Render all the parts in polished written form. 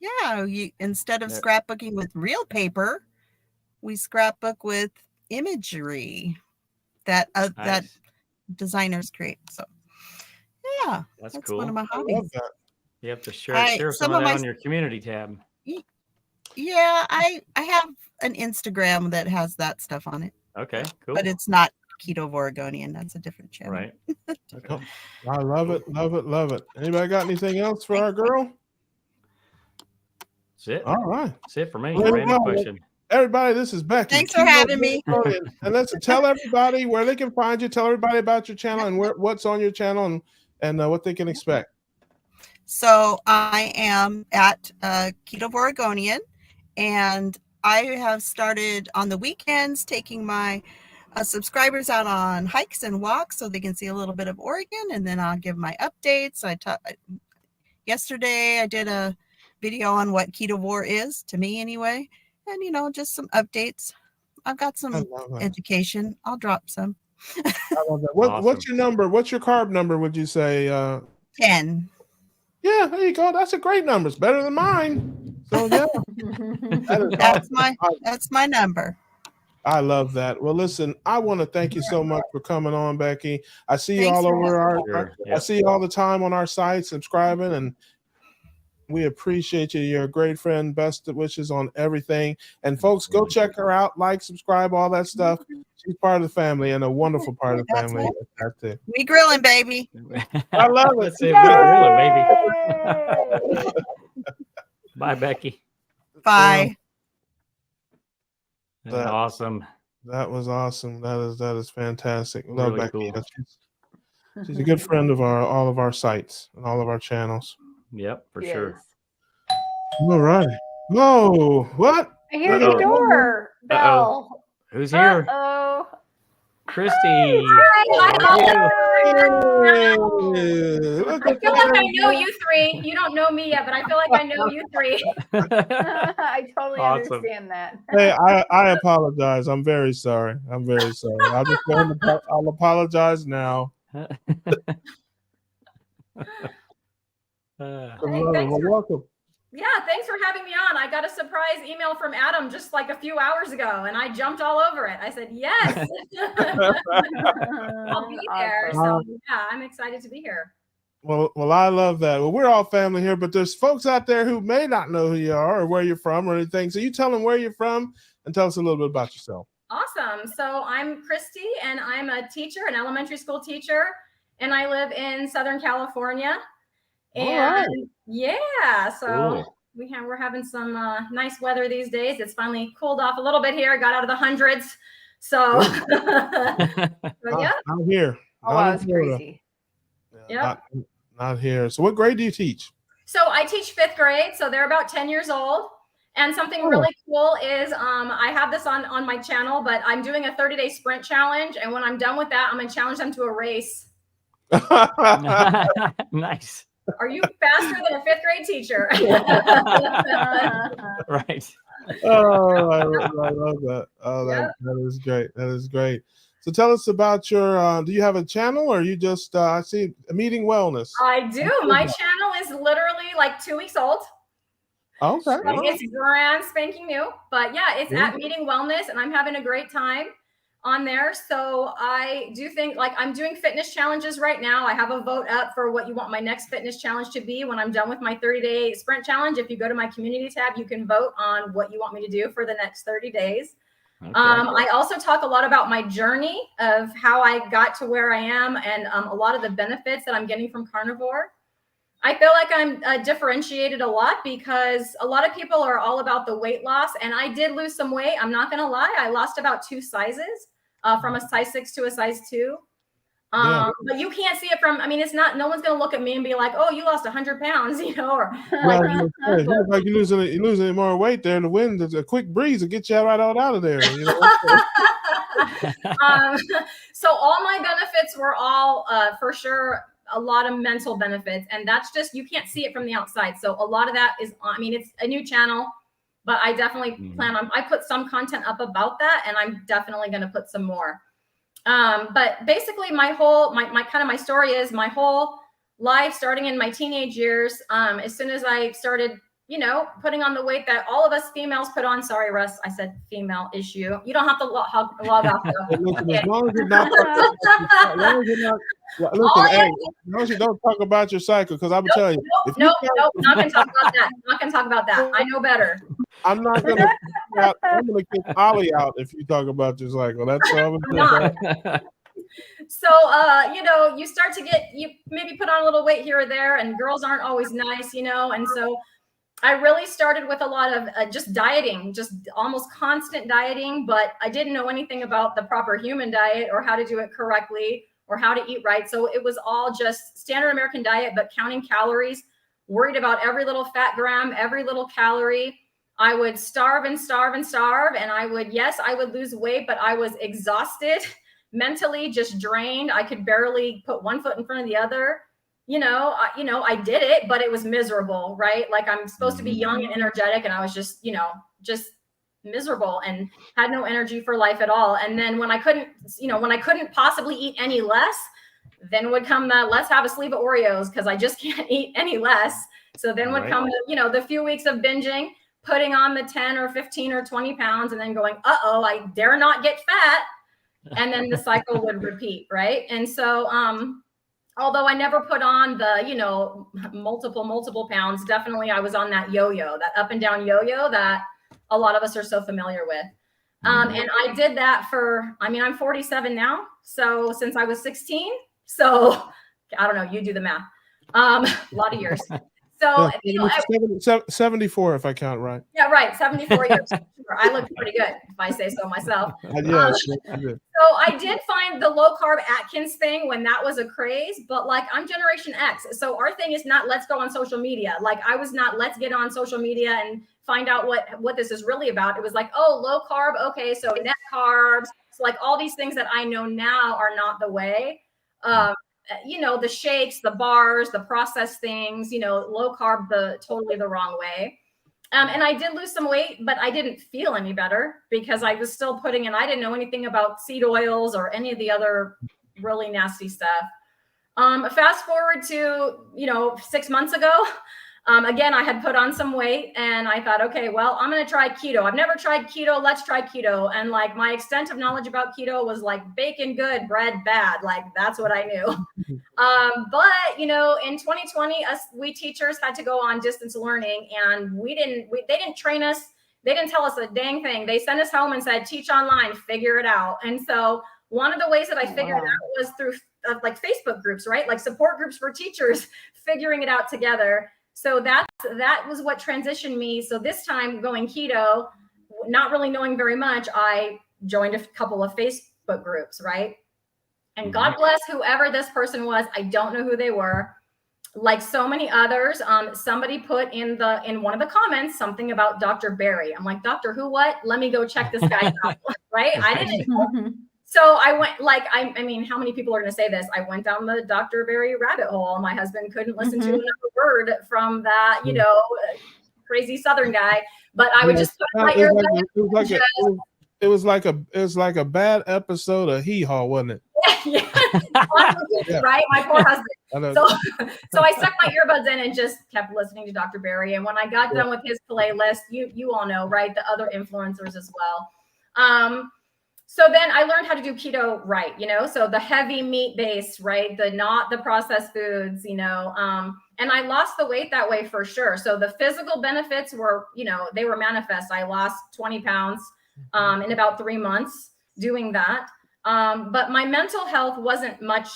Yeah, instead of Yeah. scrapbooking with real paper, we scrapbook with imagery that Nice. designers create. So yeah, That's that's one of cool. my I love hobbies. that. You have to share some Some of of that my on your community tab. yeah, I have an Instagram that has that stuff on it, Okay, but cool. it's not Keto Oregonian. That's a different channel. Right. Okay. Oh, I love it, love it, love it. Anybody got anything else for our girl? That's it. All right. That's it for me. Well, there we Random go. question. Everybody, this is Becky. Thanks for having me. And listen, tell everybody where they can find you. Tell everybody about your channel and what's on your channel and what they can expect. So I am at Keto Oregonian, and I have started on the weekends taking my subscribers out on hikes and walks so they can see a little bit of Oregon, and then I'll give my updates. Yesterday I did a video on what Keto War is, to me anyway, and just some updates. I've got some education. I'll drop some. I love that. Awesome. What's your number? What's your carb number, would you say? 10. Yeah, there you go. That's a great number. It's better than mine. So yeah. That's my number. I love that. Well, listen, I want to thank you so much for coming on, Becky. I see you Thanks all over Yep. I see you all the time on our site, subscribing, and we appreciate you. You're a great friend. Best wishes on everything. And folks, go check her out, like, subscribe, all that stuff. She's part of the family and a wonderful part of the family. We grilling, baby. I love it. Let's say we grilling, baby. Bye, Becky. Bye. Awesome. That was awesome. That is fantastic. Love Really Becky. cool. She's a good friend of all of our sites and all of our channels. Yep, for sure. All right. Whoa, what? I hear the door bell. Who's here? Uh-oh. Christy. Hi. I feel like I know you three. You don't know me yet, but I feel like I know you three. I totally understand that. Hey, I apologize. I'm very sorry. I'll apologize now. Welcome. Yeah, thanks for having me on. I got a surprise email from Adam just like a few hours ago, and I jumped all over it. I said, yes, I'll be there. So yeah, I'm excited to be here. Well, I love that. Well, we're all family here, but there's folks out there who may not know who you are or where you're from or anything. So you tell them where you're from and tell us a little bit about yourself. Awesome. So I'm Christy, and I'm a teacher, an elementary school teacher, and I live in Southern California. And yeah, so we're having some nice weather these days. It's finally cooled off a little bit here. Got out of the hundreds. So, yeah. I'm here. Oh, it's crazy. Yeah. Not here. So what grade do you teach? So I teach 5th grade. So they're about 10 years old. And something really cool is I have this on my channel, but I'm doing a 30-day sprint challenge. And when I'm done with that, I'm going to challenge them to a race. Nice. Are you faster than a 5th grade teacher? Right. Oh, I love that. Oh, that is great. That is great. So tell us about your, do you have a channel or you just, I see Meeting Wellness? I do. My channel is literally like 2 weeks old. Okay. So it's brand spanking new, but yeah, it's at Meeting Wellness, and I'm having a great time on there. So I do think, like, I'm doing fitness challenges right now. I have a vote up for what you want my next fitness challenge to be when I'm done with my 30-day sprint challenge. If you go to my community tab, you can vote on what you want me to do for the next 30 days. Okay. I also talk a lot about my journey of how I got to where I am and a lot of the benefits that I'm getting from carnivore. I feel like I'm differentiated a lot because a lot of people are all about the weight loss, and I did lose some weight. I'm not going to lie. I lost about 2 sizes. From a size 6 to a size 2. But you can't see it from, I mean, it's not, no one's going to look at me and be like, oh, you lost 100 pounds, or like you're losing more weight there. The wind, a quick breeze will get you right out of there. You know? So all my benefits were all, for sure, a lot of mental benefits. And that's just, you can't see it from the outside. So a lot of that is, I mean, it's a new channel. But I definitely plan on, I put some content up about that, and I'm definitely going to put some more. But basically my story is my whole life starting in my teenage years. As soon as I started putting on the weight that all of us females put on. Sorry, Russ, I said female issue. You don't have to log off though. Listen, Okay. as long as you're not, as long as you're not, listen, hey, as long as you don't talk about your cycle, because I will tell you, Nope, not gonna talk about that. Not gonna talk about that. I know better. I'm not gonna. I'm gonna kick Ollie out if you talk about your cycle. That's all I'm not. So, you start to you maybe put on a little weight here or there, and girls aren't always nice, and so I really started with a lot of just dieting, just almost constant dieting, but I didn't know anything about the proper human diet or how to do it correctly or how to eat right. So it was all just standard American diet, but counting calories, worried about every little fat gram, every little calorie. I would starve and starve and starve. And I would lose weight, but I was exhausted, mentally just drained. I could barely put one foot in front of the other. I did it, but it was miserable, right? Like I'm supposed to be young and energetic, and I was just miserable and had no energy for life at all. And then when I couldn't possibly eat any less, then would come the let's have a sleeve of Oreos because I just can't eat any less. So then would come the few weeks of binging, putting on the 10 or 15 or 20 pounds, and then going, I dare not get fat. And then the cycle would repeat, right? And so although I never put on the, multiple pounds, definitely I was on that yo-yo, that up and down yo-yo that a lot of us are so familiar with. And I did that I'm 47 now. So since I was 16, so I don't know, you do the math. A lot of years. So 74 if I count right. Yeah, right. 74 years. I look pretty good if I say so myself. Yes. So I did find the low carb Atkins thing when that was a craze, but like I'm Generation X. So our thing is not let's go on social media. Like I was not let's get on social media and find out what this is really about. It was like, low carb. Okay. So net carbs. So like all these things that I know now are not the way. The shakes, the bars, the processed things, low carb, totally the wrong way. And I did lose some weight, but I didn't feel any better because I was still I didn't know anything about seed oils or any of the other really nasty stuff. Fast forward to, 6 months ago, again, I had put on some weight and I thought, okay, well, I'm going to try keto. I've never tried keto. Let's try keto. And like my extent of knowledge about keto was like bacon good, bread bad. Like that's what I knew. But in 2020, we teachers had to go on distance learning and they didn't train us. They didn't tell us a dang thing. They sent us home and said, teach online, figure it out. And so one of the ways that I figured it out was through like Facebook groups, right? Like support groups for teachers, figuring it out together. So that was what transitioned me. So this time going keto, not really knowing very much, I joined a couple of Facebook groups, right? And God bless whoever this person was. I don't know who they were. Like so many others, somebody put in one of the comments something about Dr. Barry. I'm like, Doctor who, what? Let me go check this guy out, right? I didn't know. So I went how many people are going to say this? I went down the Dr. Barry rabbit hole. My husband couldn't listen to another word from that, crazy Southern guy. But I would just put my earbuds. It was like a bad episode of Hee Haw, wasn't it? Yeah. Right? My poor husband. So I stuck my earbuds in and just kept listening to Dr. Barry. And when I got done with his playlist, you all know, right? The other influencers as well. So then I learned how to do keto right, so the heavy meat based, right? Not the processed foods, and I lost the weight that way for sure. So the physical benefits were, they were manifest. I lost 20 pounds in about 3 months doing that. But my mental health wasn't much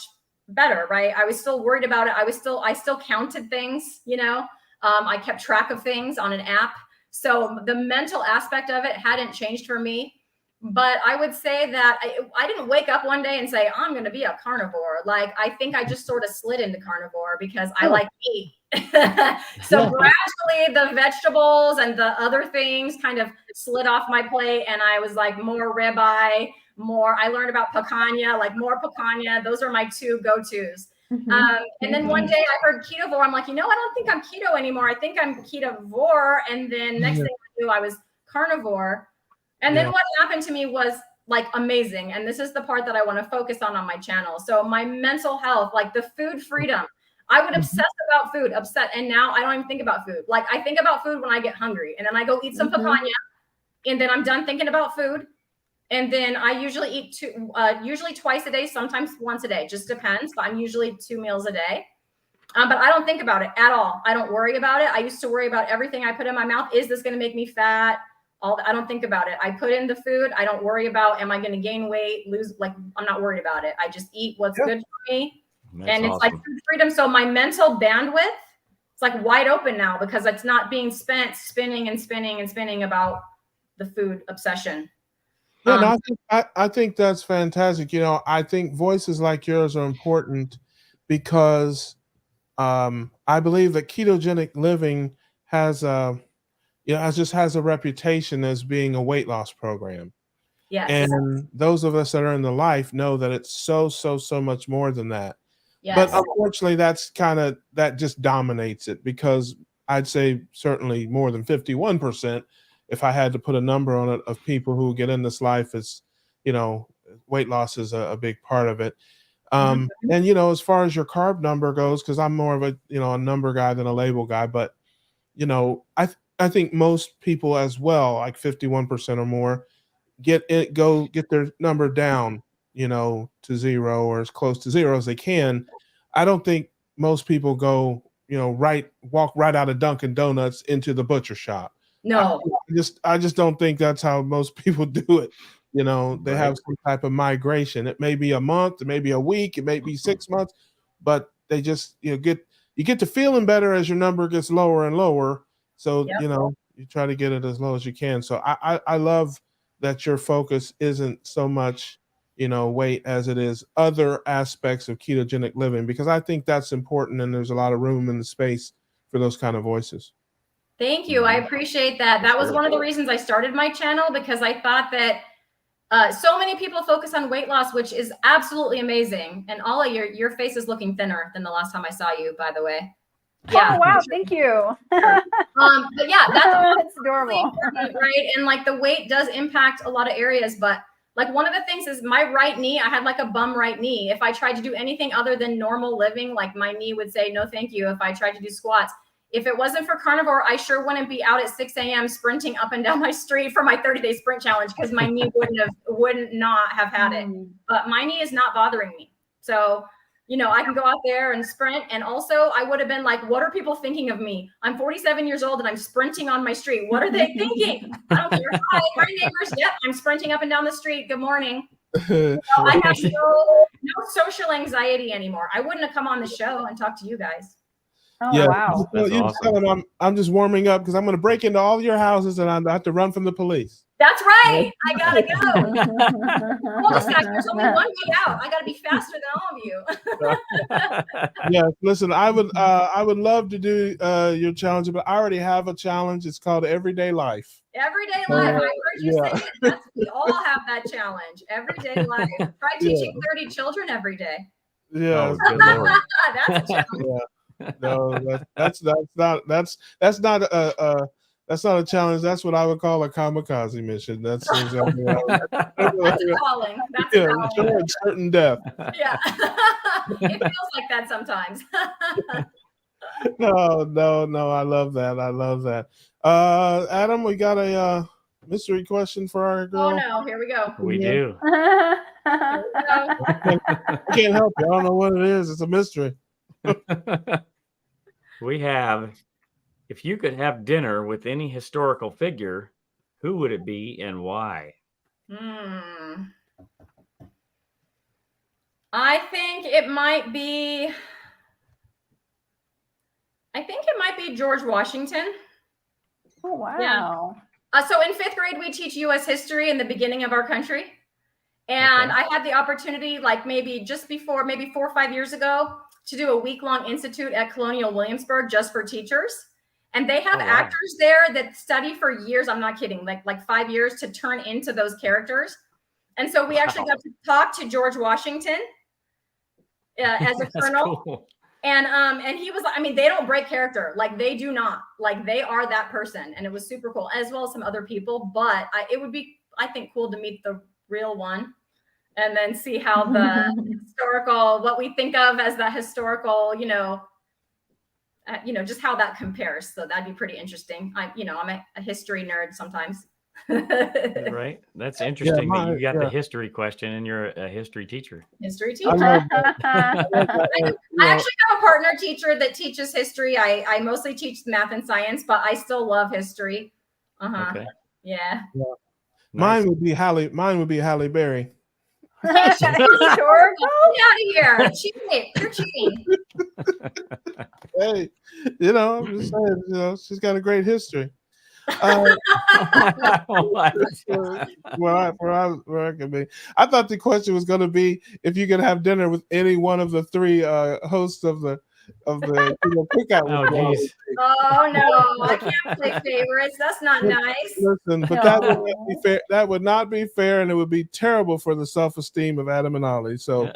better, right? I was still worried about it. I still counted things, I kept track of things on an app. So the mental aspect of it hadn't changed for me. But I would say that I didn't wake up one day and say, I'm going to be a carnivore. Like, I think I just sort of slid into carnivore because I like meat. So gradually the vegetables and the other things kind of slid off my plate. And I was like more ribeye, I learned about picanha, like more picanha. Those are my two go-tos. And then one day I heard ketovore. I'm like, I don't think I'm keto anymore. I think I'm ketovore. And then next thing I knew, I was carnivore. And then what happened to me was like amazing. And this is the part that I want to focus on my channel. So my mental health, like the food freedom. I would obsess about food, and now I don't even think about food. Like I think about food when I get hungry, and then I go eat some picanha, and then I'm done thinking about food. And then I usually eat usually twice a day, sometimes once a day, just depends. But I'm usually 2 meals a day. But I don't think about it at all. I don't worry about it. I used to worry about everything I put in my mouth. Is this going to make me fat? I don't think about it. I put in the food. I don't worry about, am I going to gain weight, lose? Like, I'm not worried about it. I just eat what's good for me. That's it's like food freedom. So my mental bandwidth, it's like wide open now because it's not being spent spinning and spinning and spinning about the food obsession. Yeah, no, I think that's fantastic. You know, I think voices like yours are important because I believe that ketogenic living has has a reputation as being a weight loss program. Yes. And those of us that are in the life know that it's so much more than that. Yes. But unfortunately, that just dominates it because I'd say certainly more than 51%, if I had to put a number on it, of people who get in this life is, you know, weight loss is a big part of it. And, you know, as far as your carb number goes, because I'm more of a, you know, a number guy than a label guy, but, you know, I think most people as well, like 51% or more, get their number down, you know, to 0 or as close to 0 as they can. I don't think most people go, you know, walk right out of Dunkin' Donuts into the butcher shop. No. I just don't think that's how most people do it. You know, they have some type of migration. It may be a month, it may be a week, it may be 6 months, but they just, you know, get to feeling better as your number gets lower and lower. So, you know, you try to get it as low as you can. So I love that your focus isn't so much, you know, weight as it is other aspects of ketogenic living, because I think that's important and there's a lot of room in the space for those kind of voices. Thank you. I appreciate that. That was one of the reasons I started my channel, because I thought that so many people focus on weight loss, which is absolutely amazing. And Ala, your face is looking thinner than the last time I saw you, by the way. Yeah. Oh, wow. Thank you. But yeah, that's adorable. Right. And like the weight does impact a lot of areas, but like one of the things is my right knee, I had like a bum right knee. If I tried to do anything other than normal living, like my knee would say, no, thank you. If I tried to do squats, if it wasn't for carnivore, I sure wouldn't be out at 6 a.m. sprinting up and down my street for my 30-day sprint challenge, because my knee wouldn't not have had it. But my knee is not bothering me. So, you know, I can go out there and sprint. And also I would have been like, what are people thinking of me? I'm 47 years old and I'm sprinting on my street. What are they thinking? I don't care. Hi, my neighbors. Yep, I'm sprinting up and down the street. Good morning. So I have no social anxiety anymore. I wouldn't have come on the show and talked to you guys. Oh, yeah, wow. You awesome. Tell them I'm just warming up because I'm going to break into all your houses and I have to run from the police. That's right. I gotta go. There's only one way out. I gotta be faster than all of you. Yeah, listen, I would love to do your challenge, but I already have a challenge. It's called Everyday Life. Everyday Life. I heard you say it. We all have that challenge. Everyday Life. Try teaching 30 children every day. Yeah, that's a challenge. Yeah. No, that's not a challenge. That's what I would call a kamikaze mission. That's exactly that's a calling. That's a calling. Certain death. Yeah. It feels like that sometimes. No. I love that. I love that. Adam, we got a mystery question for our girl. Oh no, here we go. We do. I can't help you. I don't know what it is. It's a mystery. We have, if you could have dinner with any historical figure, who would it be and why? I think it might be George Washington. Oh, wow. Yeah. So in 5th grade, we teach U.S. history in the beginning of our country. And I had the opportunity, like maybe 4 or 5 years ago, to do a week-long institute at Colonial Williamsburg just for teachers. And they have actors there that study for years. I'm not kidding, like 5 years to turn into those characters. And so we actually got to talk to George Washington as a colonel. Cool. And he was, I mean, they don't break character. Like they do not, like they are that person. And it was super cool, as well as some other people. But it would be, I think, cool to meet the real one. And then see how the historical, what we think of as the historical, you know, just how that compares. So that'd be pretty interesting. I'm a history nerd sometimes. Right. That's interesting that you got yeah. the history question and you're a history teacher. History I teacher. love that. I love that. I actually have a partner teacher that teaches history. I mostly teach math and science, but I still love history. Okay. Yeah. Nice. Mine would be Halle Berry. Sure. Get out of here. Cheating. You're cheating. Hey, I'm just saying, she's got a great history. What? Where I could be. I thought the question was going to be if you could have dinner with any one of the three hosts of the Cookout. Oh, geez. Oh no, I can't play favorites. That's not nice. Listen, but that would not be fair. That would not be fair, and it would be terrible for the self-esteem of Adam and Ollie. So,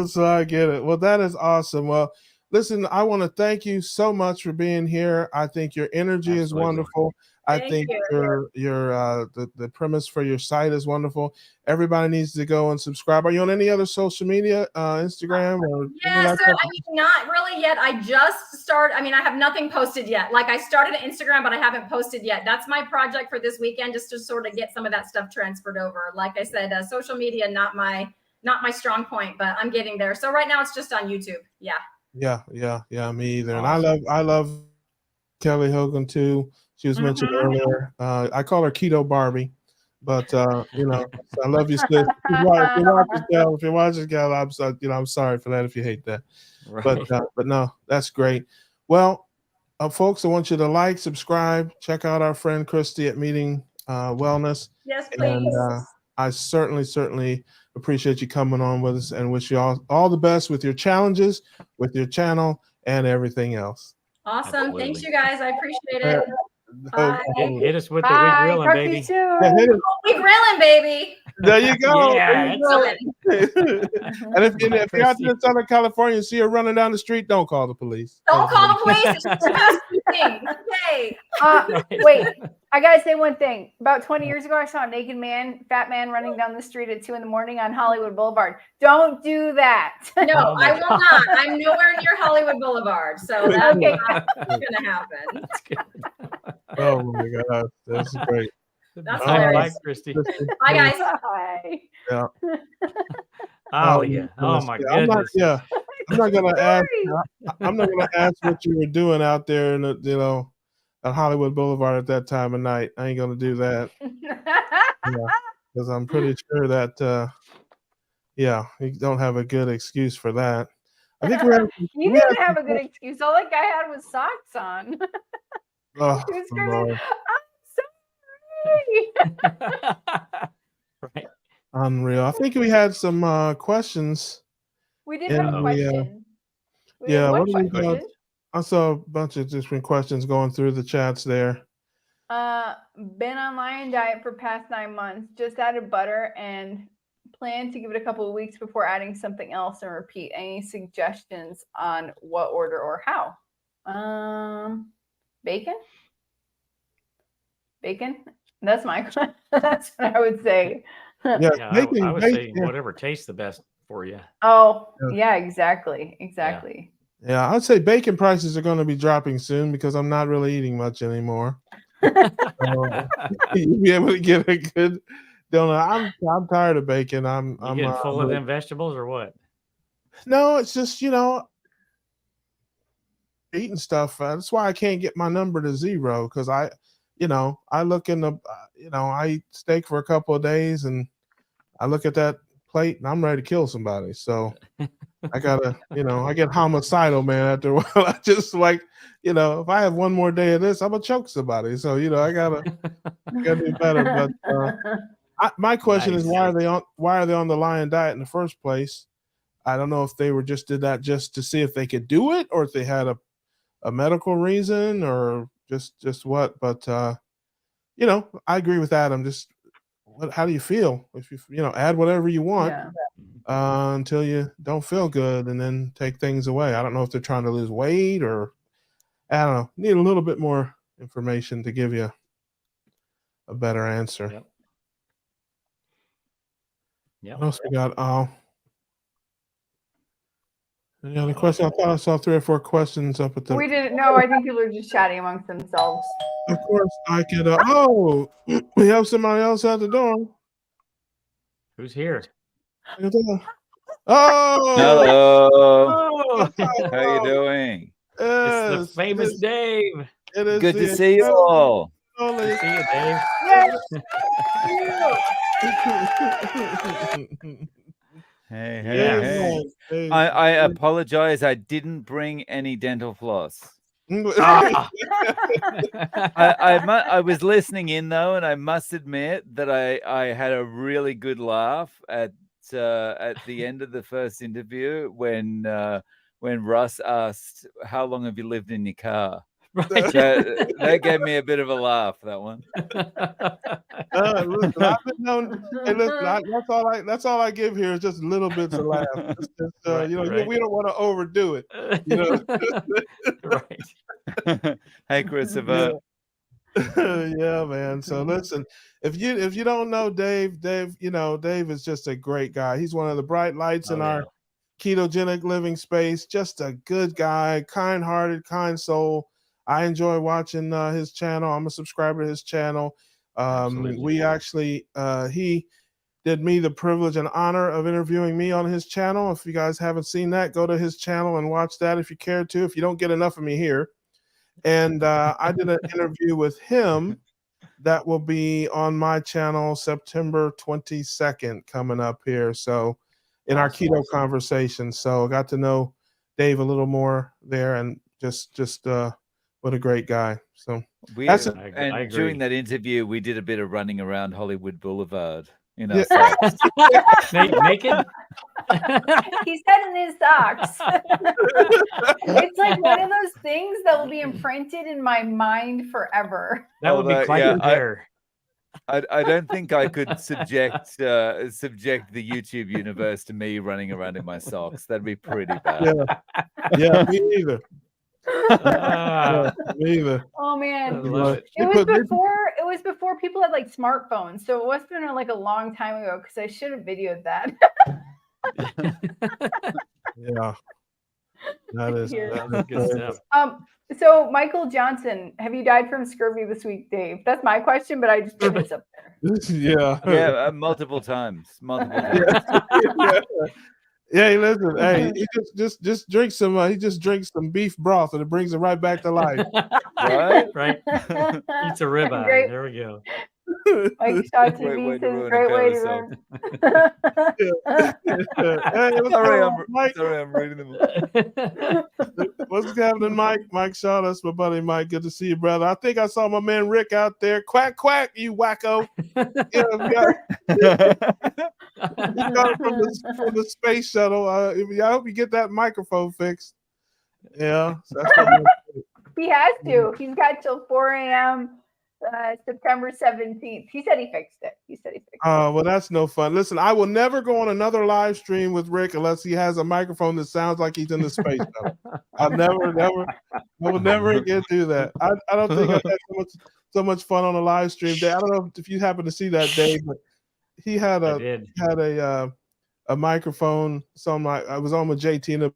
so I get it. Well, that is awesome. Well, listen, I want to thank you so much for being here. I think your energy is Absolutely. wonderful. I think your the premise for your site is wonderful. Everybody needs to go and subscribe. Are you on any other social media, Instagram or Yeah, so not really yet. I just started. I have nothing posted yet. Like I started Instagram, but I haven't posted yet. That's my project for this weekend, just to sort of get some of that stuff transferred over. Like I said, social media not my strong point, but I'm getting there. So right now it's just on YouTube. Yeah. Yeah. Me either. Awesome. And I love Kelly Hogan too. She was mentioned earlier. I call her Keto Barbie, but I love you, sis. If you watch this gal, I'm sorry for that if you hate that. Right. But no, that's great. Well, folks, I want you to like, subscribe, check out our friend Christy at Meeting Wellness. Yes, please. And I certainly appreciate you coming on with us and wish you all the best with your challenges, with your channel, and everything else. Awesome. Absolutely. Thanks, you guys. I appreciate it. Hit us with the week grilling, Talk baby. to you soon. We grilling, baby. There you go. Yeah, And if you're out there in Southern California and see her running down the street, don't call the police. Don't call the police. It's just a thing. Okay. Wait, I gotta say one thing. About 20 years ago, I saw a naked fat man running down the street at 2 a.m. on Hollywood Boulevard. Don't do that. No, I will not. I'm nowhere near Hollywood Boulevard, so that's not gonna happen. That's good. Oh my God, that's great. That's Bye, hilarious. Christy. Bye, guys. Bye. Yeah. Oh yeah. Oh my goodness. I'm not gonna ask. I'm not gonna ask what you were doing out there in the on Hollywood Boulevard at that time of night. I ain't gonna do that. Because I'm pretty sure that you don't have a good excuse for that. I think You didn't have a good excuse. All that guy had was socks on. Oh, He was screaming, Lord. I'm sorry. Right. Unreal. I think we had some questions. We did have a question. We had what one do we got? question. I saw a bunch of different questions going through the chats there. Been on Lion Diet for past 9 months. Just added butter and plan to give it a couple of weeks before adding something else and repeat. Any suggestions on what order or how? Bacon? That's my question. That's what I would say. Yeah, I would say whatever tastes the best for you. Oh, yeah, exactly. Yeah, I'd say bacon prices are going to be dropping soon because I'm not really eating much anymore. You'll be able to get a good donut. I'm tired of bacon. I'm getting full of them vegetables or what? No, it's just eating stuff. That's why I can't get my number to 0 because I look in the I eat steak for a couple of days and I look at that plate and I'm ready to kill somebody. So I gotta, I get homicidal, man. After a while, I just if I have one more day of this, I'm gonna choke somebody. So I gotta do better. But my question is, why are they on the Lion Diet in the first place? I don't know if they did that just to see if they could do it, or if they had a medical reason, or just what. But I agree with Adam. How do you feel? If you add whatever you want. Yeah. Until you don't feel good and then take things away. I don't know if they're trying to lose weight or I don't know. Need a little bit more information to give you a better answer. Yep. What else we got? Oh, Any other question? I thought I saw 3 or 4 questions up at the. We didn't know. I think people are just chatting amongst themselves. Of course, I could. Oh, we have somebody else at the door. Who's here? Oh, Hello. Oh, How you doing? it's the yes, famous Dave. it is Good the to see you all. Good to see you, Dave. Hey, Yes. hey, hey. Yes, I apologize. I didn't bring any dental floss. Ah. I was listening in though, and I must admit that I had a really good laugh at the end of the first interview when Russ asked, "How long have you lived in your car?" Right. That gave me a bit of a laugh. That one. Listen, I've been known. Hey, listen, that's all I give here is just little bits of laugh. It's just, Right, you know, right. we don't want to overdo it. You know. Right. Hey, Christopher. Yeah, man. So listen, if you don't know Dave, you know, Dave is just a great guy. He's one of the bright lights in our ketogenic living space. Just a good guy, kind-hearted, kind soul. I enjoy watching his channel. I'm a subscriber to his channel. We actually he did me the privilege and honor of interviewing me on his channel. If you guys haven't seen that, go to his channel and watch that if you care to. If you don't get enough of me here. And I did an interview with him that will be on my channel September 22nd coming up here. So in our keto conversation. So I got to know Dave a little more there, and just what a great guy. So and during that interview, we did a bit of running around Hollywood Boulevard. You know, naked. He said in his socks. It's like one of those things that will be imprinted in my mind forever. That would be quite there. I don't think I could subject the YouTube universe to me running around in my socks. That'd be pretty bad. Yeah, me either. Me either. Oh man, it was before people had like smartphones, so it must have been like a long time ago because I should have videoed that. Yeah, that is good stuff. So Michael Johnson, have you died from scurvy this week, Dave? That's my question, but I just put this up there. Yeah, multiple times. Yeah, listen, hey, he just drinks some. He just drinks some beef broth, and it brings him right back to life. Right. Eats a ribeye. There we go. Like Shaw TV says, great way to run. Hey, sorry, I'm reading them. What's happening, Mike? Mike Shaw, that's my buddy Mike. Good to see you, brother. I think I saw my man Rick out there. Quack, quack, you wacko. He got from the space shuttle. I hope you get that microphone fixed. Yeah. So that's he has to. He's got till 4 a.m. September 17th. He said he fixed it. Oh, well, that's no fun. Listen, I will never go on another live stream with Rick unless he has a microphone that sounds like he's in the space shuttle. I will never again do that. I don't think I had so much fun on a live stream day. I don't know if you happen to see that, Dave, but he had a microphone. So I was on with JT and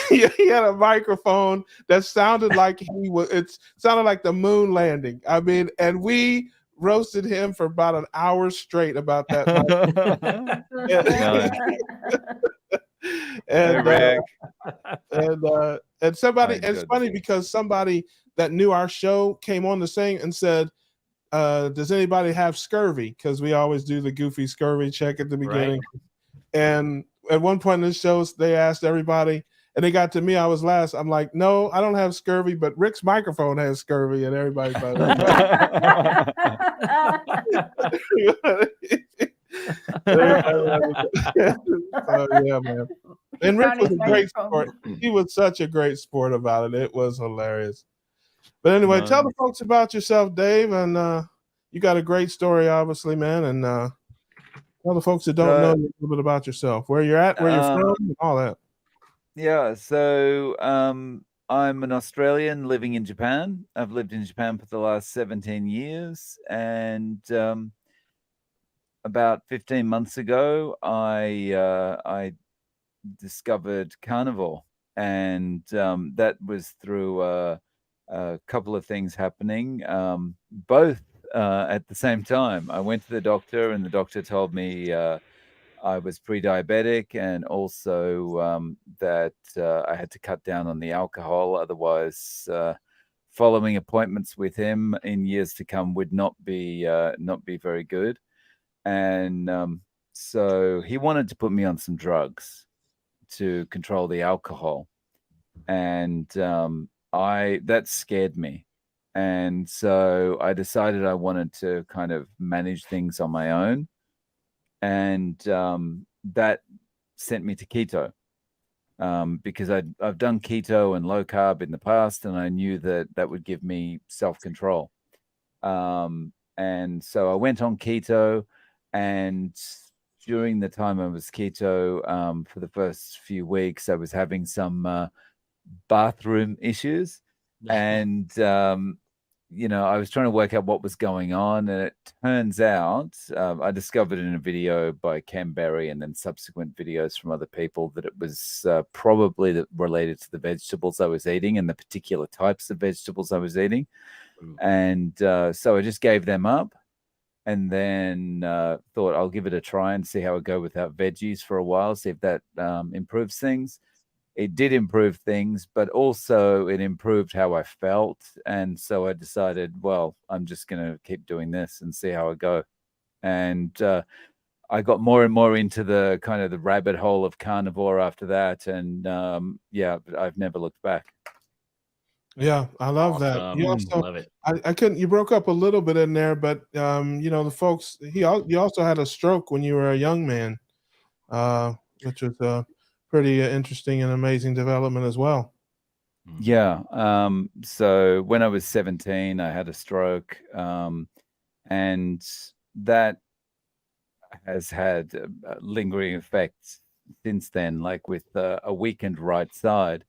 he had a microphone that sounded like it sounded like the moon landing. I mean, and we roasted him for about an hour straight about that. And somebody, and it's funny because somebody that knew our show came on the thing and said, does anybody have scurvy? Because we always do the goofy scurvy check at the beginning. Right. And at one point in the shows, they asked everybody, and they got to me. I was last. I'm like, no, I don't have scurvy, but Rick's microphone has scurvy, and everybody's like, yeah, man. And Rick was a great sport. He was such a great sport about it. It was hilarious. But anyway, tell the folks about yourself, Dave, and you got a great story, obviously, man, and tell the folks that don't know a little bit about yourself, where you're at, where you're from, and all that. Yeah, so I'm an Australian living in Japan. I've lived in Japan for the last 17 years, and about 15 months ago, I discovered carnivore, and that was through a couple of things happening, both at the same time. I went to the doctor, and the doctor told me I was pre-diabetic, and also that I had to cut down on the alcohol, otherwise following appointments with him in years to come would not be very good. And so he wanted to put me on some drugs to control the alcohol, and that scared me. And so I decided I wanted to kind of manage things on my own, and that sent me to keto, because I've done keto and low carb in the past, and I knew that would give me self-control. And so I went on keto, and during the time I was keto, for the first few weeks, I was having some bathroom issues, and I was trying to work out what was going on, and it turns out I discovered in a video by Cam Berry and then subsequent videos from other people that it was probably related to the vegetables I was eating and the particular types of vegetables I was eating. And so I just gave them up, and then thought I'll give it a try and see how I go without veggies for a while, see if that improves things. It did improve things, but also it improved how I felt. And so I decided, well, I'm just going to keep doing this and see how I go. And I got more and more into the kind of the rabbit hole of carnivore after that. And I've never looked back. Yeah, I love that. You also, love it. I couldn't. You broke up a little bit in there, but the folks. You also had a stroke when you were a young man, which was pretty interesting and amazing development as well. Yeah. So when I was 17, I had a stroke, and that has had lingering effects since then, like with a weakened right side.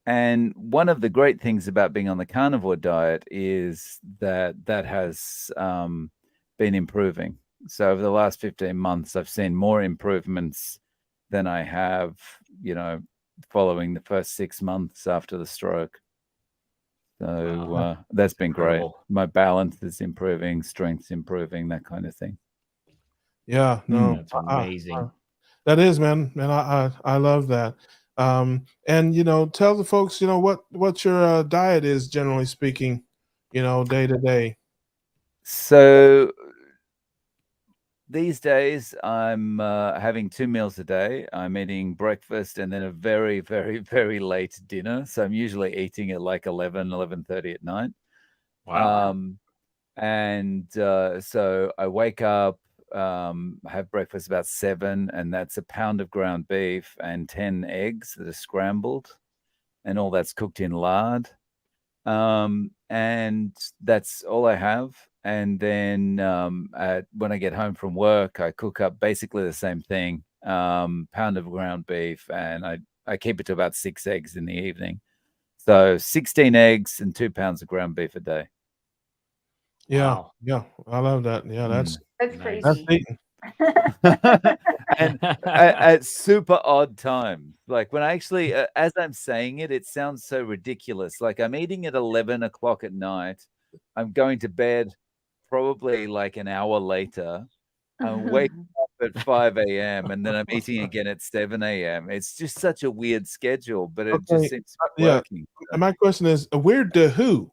And one of the great things about being on the carnivore diet is that has been improving. So over the last 15 months, I've seen more improvements than I have, following the first 6 months after the stroke. So that's been incredible. great. My balance is improving, strength's improving, that kind of thing. Yeah, no, That's amazing. that is, man. I love that. And tell the folks, what your diet is, generally speaking, day to day. So these days, I'm having 2 meals a day. I'm eating breakfast and then a very, very, very late dinner. So I'm usually eating at like 11:30 at night. Wow. And so I wake up, have breakfast about 7, and that's a pound of ground beef and 10 eggs that are scrambled, and all that's cooked in lard. And that's all I have. And then when I get home from work, I cook up basically the same thing, pound of ground beef, and I keep it to about 6 eggs in the evening. So 16 eggs and 2 pounds of ground beef a day. Yeah, Wow. yeah, I love that. Yeah, that's That's Nice. crazy. eating. And at super odd times, like when I actually, as I'm saying it, it sounds so ridiculous. Like I'm eating at 11 o'clock at night. I'm going to bed probably like an hour later. I'm waking up at 5 a.m. and then I'm eating again at 7 a.m. It's just such a weird schedule, but it just seems to be working. And my question is, weird to who?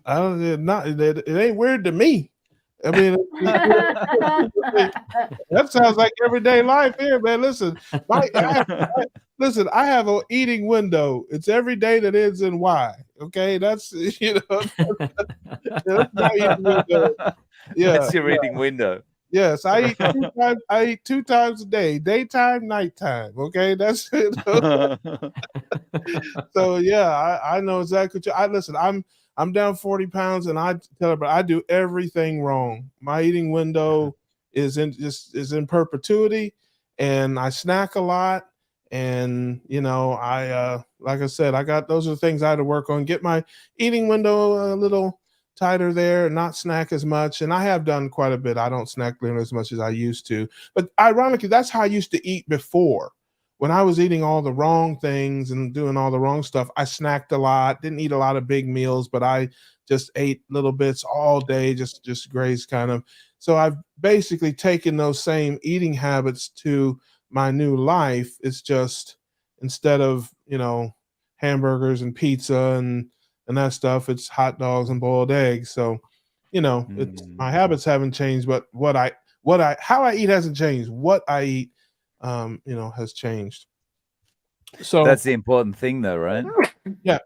I don't. It ain't weird to me. I mean, that sounds like everyday life here, man. Listen, listen, I have an eating window. It's every day that ends in Y. Okay, that's that's my eating window. Yeah, That's your eating window. yes, I eat 2 times. I eat 2 times a day, daytime, nighttime. Okay, that's it. So yeah, I know exactly. Listen. I'm down 40 pounds, and I tell everybody I do everything wrong. My eating window is in perpetuity, and I snack a lot. And I like I said, those are the things I had to work on. Get my eating window a little tighter there, not snack as much. And I have done quite a bit. I don't snack nearly as much as I used to. But ironically, that's how I used to eat before. When I was eating all the wrong things and doing all the wrong stuff, I snacked a lot, didn't eat a lot of big meals, but I just ate little bits all day, just grazed kind of. So I've basically taken those same eating habits to my new life. It's just instead of, hamburgers and pizza and that stuff, it's hot dogs and boiled eggs. So, it's my habits haven't changed, but how I eat hasn't changed. What I eat has changed. So that's the important thing though, right? Yeah.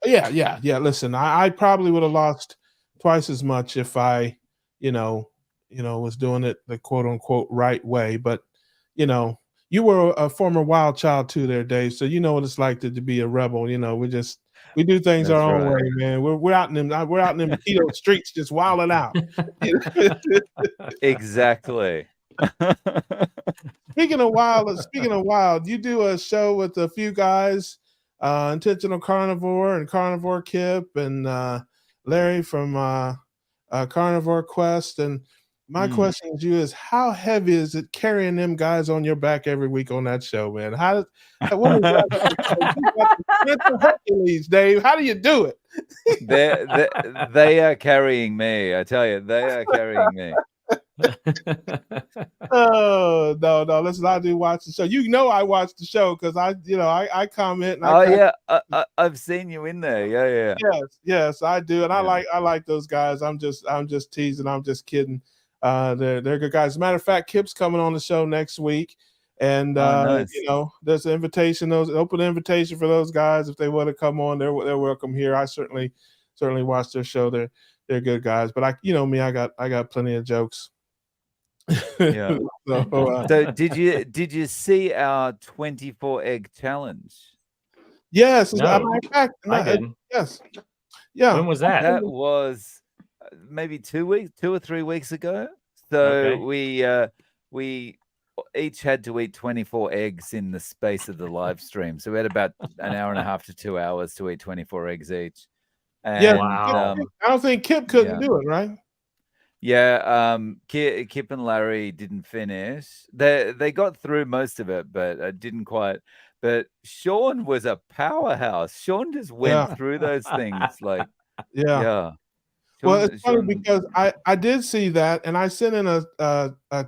Listen, I probably would have lost twice as much if I, was doing it the quote unquote right way. But, you were a former wild child too there, Dave. So you know what it's like to be a rebel. We do things That's our own right. way, man. We're out in them keto streets just wilding out. Exactly. Speaking of wild, you do a show with a few guys, Intentional Carnivore and Carnivore Kip and Larry from Carnivore Quest. And my question to you is, how heavy is it carrying them guys on your back every week on that show, man? What is that? Hercules, Dave. How do you do it? They are carrying me. I tell you, they are carrying me. Oh no! Listen, I do watch the show. I watch the show because I comment. And I've seen you in there. Yeah. Yes, I do, and I like those guys. I'm just teasing. I'm just kidding. They're good guys. As a matter of fact, Kip's coming on the show next week, and nice. there's an invitation. Open invitation for those guys if they want to come on. They're welcome here. I certainly watch their show. They're good guys. But me, I got plenty of jokes. Yeah. So did you see our 24 egg challenge? Yes. No, I didn't. Yes. Yeah. When was that? That was maybe 2 or 3 weeks ago. So Okay. we each had to eat 24 eggs in the space of the live stream. So we had about an hour and a half to 2 hours to eat 24 eggs each. And, yeah. Wow. I don't think Kip couldn't do it, right? Yeah, Kip and Larry didn't finish. They got through most of it, but didn't quite. But Sean was a powerhouse. Sean just went through those things like, yeah. Well, it's funny because I did see that, and I sent in a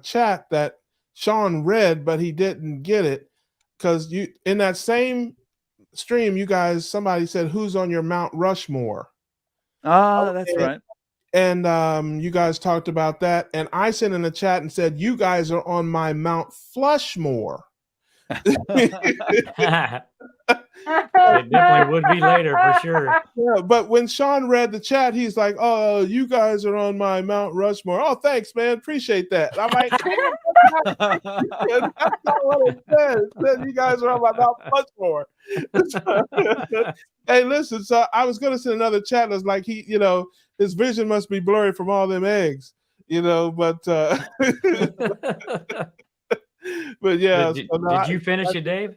chat that Sean read, but he didn't get it because in that same stream, somebody said, "Who's on your Mount Rushmore?" That's right. And you guys talked about that, and I sent in a chat and said, "You guys are on my Mount Flushmore." It definitely would be later for sure. Yeah, but when Sean read the chat, he's like, "Oh, you guys are on my Mount Rushmore." Oh, thanks, man. Appreciate that. And I'm like, that's not what it said. It said you guys are on my Mount Rushmore. Hey, listen. So I was going to send another chat. It's like his vision must be blurry from all them eggs, but but yeah. Did you finish it, Dave?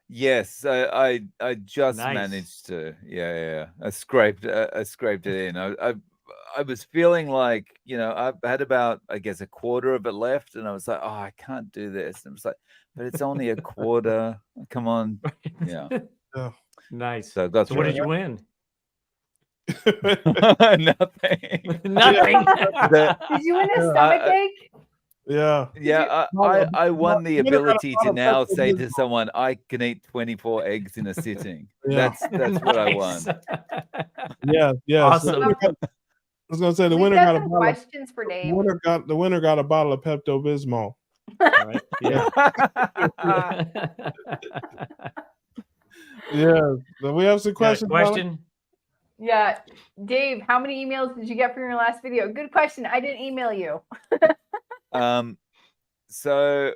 Yes, I just Nice. managed to. Yeah. I scraped it in. I was feeling like, I've had about, I guess, a quarter of it left, and I was like, oh, I can't do this. And I was like, but it's only a quarter. Come on. Yeah. Nice. So what did you win? Nothing. Nothing. Did you win a stomach ache? Yeah. Yeah, I won the ability to now say to someone, I can eat 24 eggs in a sitting. Yeah. That's what I won. Yeah. Awesome. I was gonna say the We've winner got got a some bottle. questions for Dave. The winner got a bottle of Pepto Bismol. Right. Yeah. Yeah. So we have some questions. Question? Yeah, Dave, how many emails did you get from your last video? Good question. I didn't email you. So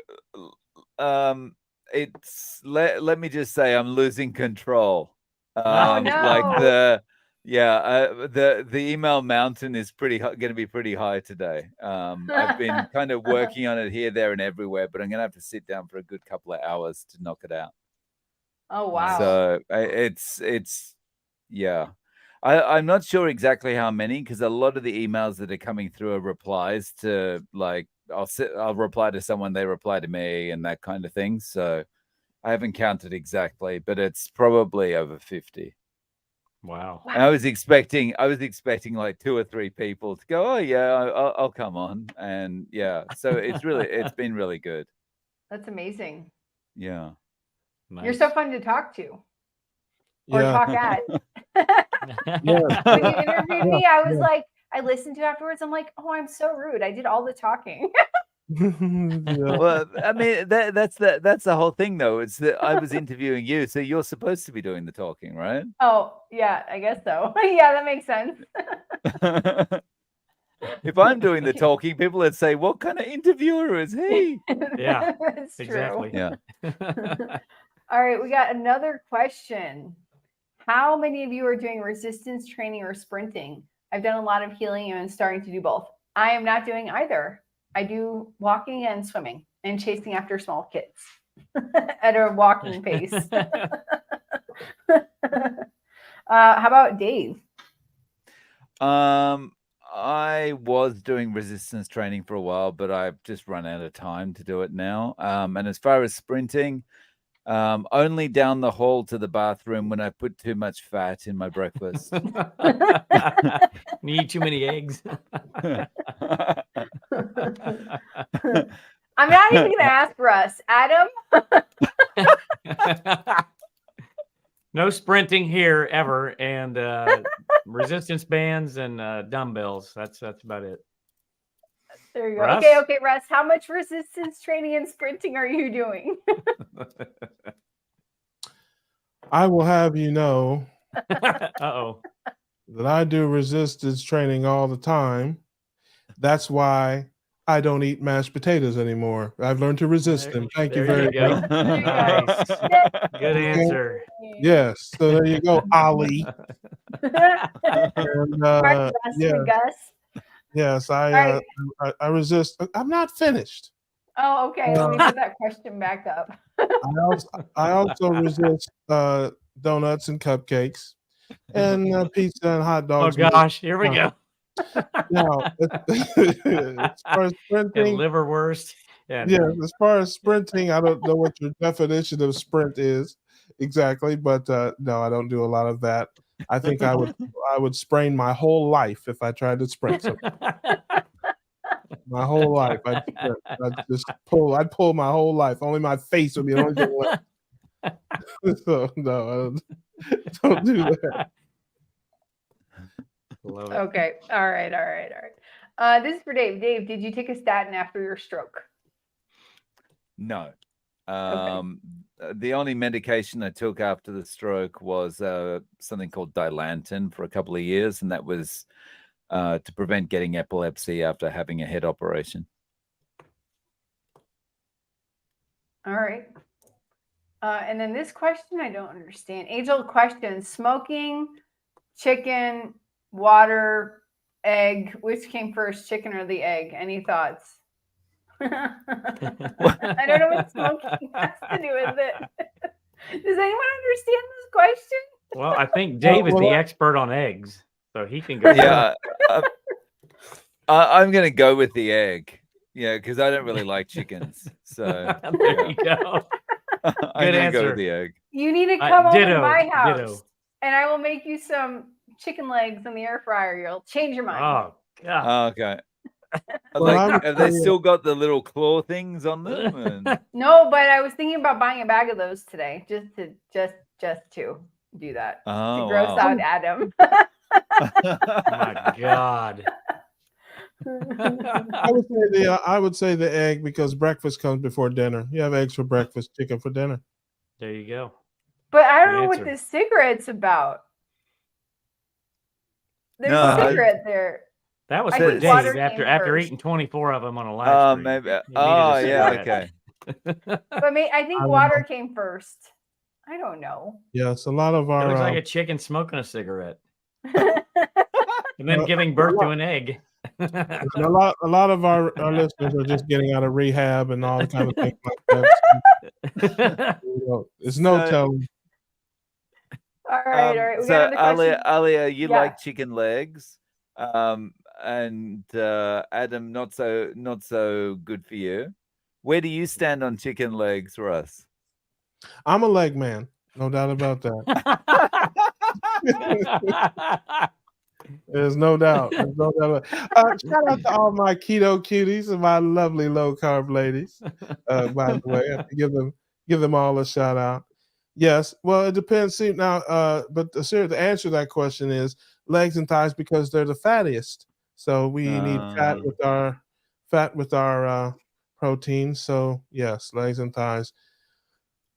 it's let me just say I'm losing control. Oh, no. Like the email mountain is going to be pretty high today. I've been kind of working on it here, there, and everywhere, but I'm going to have to sit down for a good couple of hours to knock it out. Oh wow. So it's yeah. I'm not sure exactly how many, because a lot of the emails that are coming through are replies to, like, I'll reply to someone, they reply to me, and that kind of thing. So I haven't counted exactly, but it's probably over 50. Wow. And I was expecting like 2 or 3 people to go, oh yeah, I'll come on, and yeah. So it's been really good. That's amazing. Yeah. Nice. You're so fun to talk to or Yeah. talk at. Yeah. When you interviewed me, I was like, I listened to it afterwards. I'm like, oh, I'm so rude. I did all the talking. Yeah. Well, I mean, that's the whole thing, though. It's that I was interviewing you, so you're supposed to be doing the talking, right? Oh, yeah, I guess so. Yeah, that makes sense. If I'm doing the talking, people would say, "What kind of interviewer is he?" Yeah, That's exactly. true. Yeah. All right, we got another question. How many of you are doing resistance training or sprinting? I've done a lot of healing and I'm starting to do both. I am not doing either. I do walking and swimming and chasing after small kids at a walking pace. How about Dave? I was doing resistance training for a while, but I've just run out of time to do it now. And as far as sprinting, only down the hall to the bathroom when I put too much fat in my breakfast. You eat too many eggs. I'm not even going to ask Russ. Adam? No sprinting here ever, and resistance bands and dumbbells. That's about it. There you go. Russ? Okay, Russ. How much resistance training and sprinting are you doing? I will have you know Uh-oh. that I do resistance training all the time. That's why I don't eat mashed potatoes anymore. I've learned to resist them. Thank you There very you go. much. Nice. Good Okay. answer. Yes. So there you go, Ali. And, Russ yeah. and Gus. Yes, right. I resist. I'm not finished. Oh, okay. Let me put that question back up. I also resist donuts and cupcakes and pizza and hot Oh dogs. gosh, here we go. Now, as far as And sprinting, liverwurst. And yeah, as far as sprinting, I don't know what your definition of sprint is exactly, but no, I don't do a lot of that. I think I would sprain my whole life if I tried to sprint. My whole life, I'd sprint. I'd pull my whole life. Only my face would be the only thing left. So no, don't do that. Love it. Okay. All right. This is for Dave. Dave, did you take a statin after your stroke? No. The only medication I took after the stroke was something called Dilantin for a couple of years, and that was to prevent getting epilepsy after having a head operation. All right. And then this question, I don't understand. Age-old question: smoking, chicken, water, egg. Which came first, chicken or the egg? Any thoughts? I don't know what smoking has to do with it. Does anyone understand this question? Well, I think Dave is the expert on eggs, so he can go. Yeah, I'm going to go with the egg. Yeah, because I don't really like chickens. So there you go. I'm going to go with the egg. You need to come over to my house, ditto. and I will make you some chicken legs in the air fryer. You'll change your mind. Oh God. Oh, okay. Well, have they still got the little claw things on them? No, but I was thinking about buying a bag of those today, just to do that. Oh, to gross wow. out Adam. My God. I would say the egg, because breakfast comes before dinner. You have eggs for breakfast, chicken for dinner. There you go. But I don't Good know what answer. this cigarette's about. There's No, a cigarette there. That was I for think Dave water after came after first. eating 24 of them on a live stream. Maybe. He needed a Oh, yeah. cigarette. Okay. But I think water came first. I don't know. Yes, a lot of It our looks like a chicken smoking a cigarette and then giving birth to an egg. a lot of our listeners are just getting out of rehab and all kind of things like that. So, it's no telling. All right. We So got another question. Alia, you Yeah. like chicken legs, and Adam, not so good for you. Where do you stand on chicken legs, Russ? I'm a leg man, no doubt about that. There's no doubt. There's no doubt. Shout out to all my keto cuties and my lovely low carb ladies. By the way, I have to give them all a shout out. Yes. Well, it depends. See now, but the answer to that question is legs and thighs because they're the fattiest. So we need fat with our protein. So yes, legs and thighs.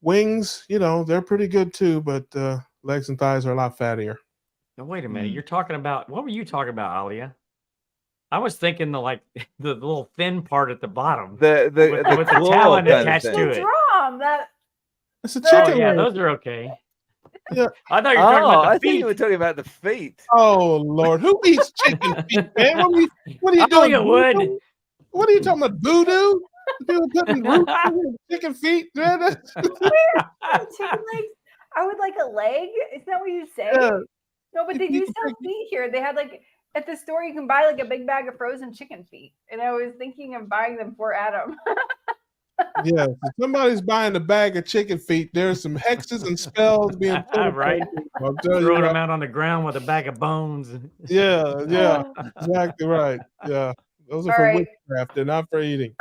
Wings, they're pretty good too, but legs and thighs are a lot fattier. Now, wait a minute. You're talking about, what were you talking about, Alia? I was thinking the little thin part at the bottom, the with the talon attached to it. It's a chicken. Oh yeah, leg. those are okay. Yeah. I thought you were talking about the I think feet. you were talking about the feet. Oh Lord, who eats chicken feet, man? What are you doing? Alia would. What are you talking about? Voodoo? People putting roots in chicken feet? Man, Chicken legs? I would like a leg. Isn't that what you say? Yeah. No, but they do sell feet here. They had at the store you can buy a big bag of frozen chicken feet, and I was thinking of buying them for Adam. Yeah, if somebody's buying a bag of chicken feet, there's some hexes and spells being put. Right. I'm telling you Throwing right. them out on the ground with a bag of bones. Yeah, exactly right. Yeah, those are All for right. witchcraft. They're not for eating.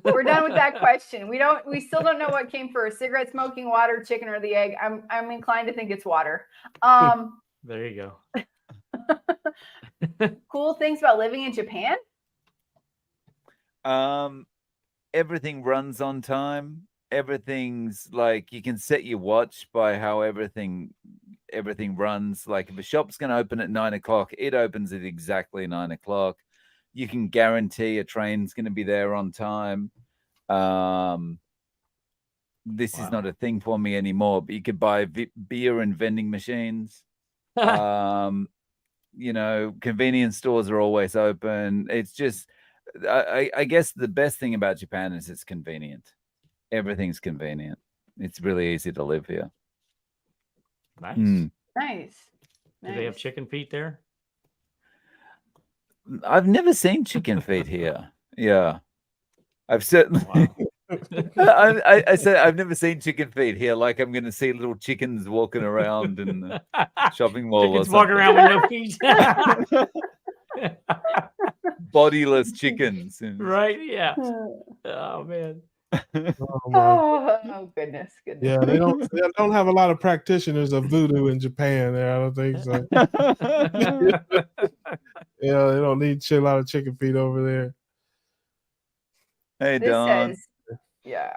We're done with that question. We still don't know what came first: cigarette smoking, water, chicken, or the egg. I'm inclined to think it's water. There you go. Cool things about living in Japan? Everything runs on time. Everything's like you can set your watch by how everything runs. Like if a shop's going to open at 9 o'clock, it opens at exactly 9 o'clock. You can guarantee a train's going to be there on time. This is not a thing for me anymore, but you could buy beer and vending machines. Convenience stores are always open. It's just, I guess the best thing about Japan is it's convenient. Everything's convenient. It's really easy to live here. Nice. Nice. Do they have chicken feet there? I've never seen chicken feet here. Yeah. I've certainly... I said I've never seen chicken feet here. Like I'm going to see little chickens walking around in the shopping mall. Chickens walking around with no feet. Bodiless chickens. Right? Yeah. Oh man. Oh goodness. Yeah, they don't have a lot of practitioners of voodoo in Japan. There, I don't think so. Yeah, they don't need a lot of chicken feet over there. Hey, this Don. Says, yeah.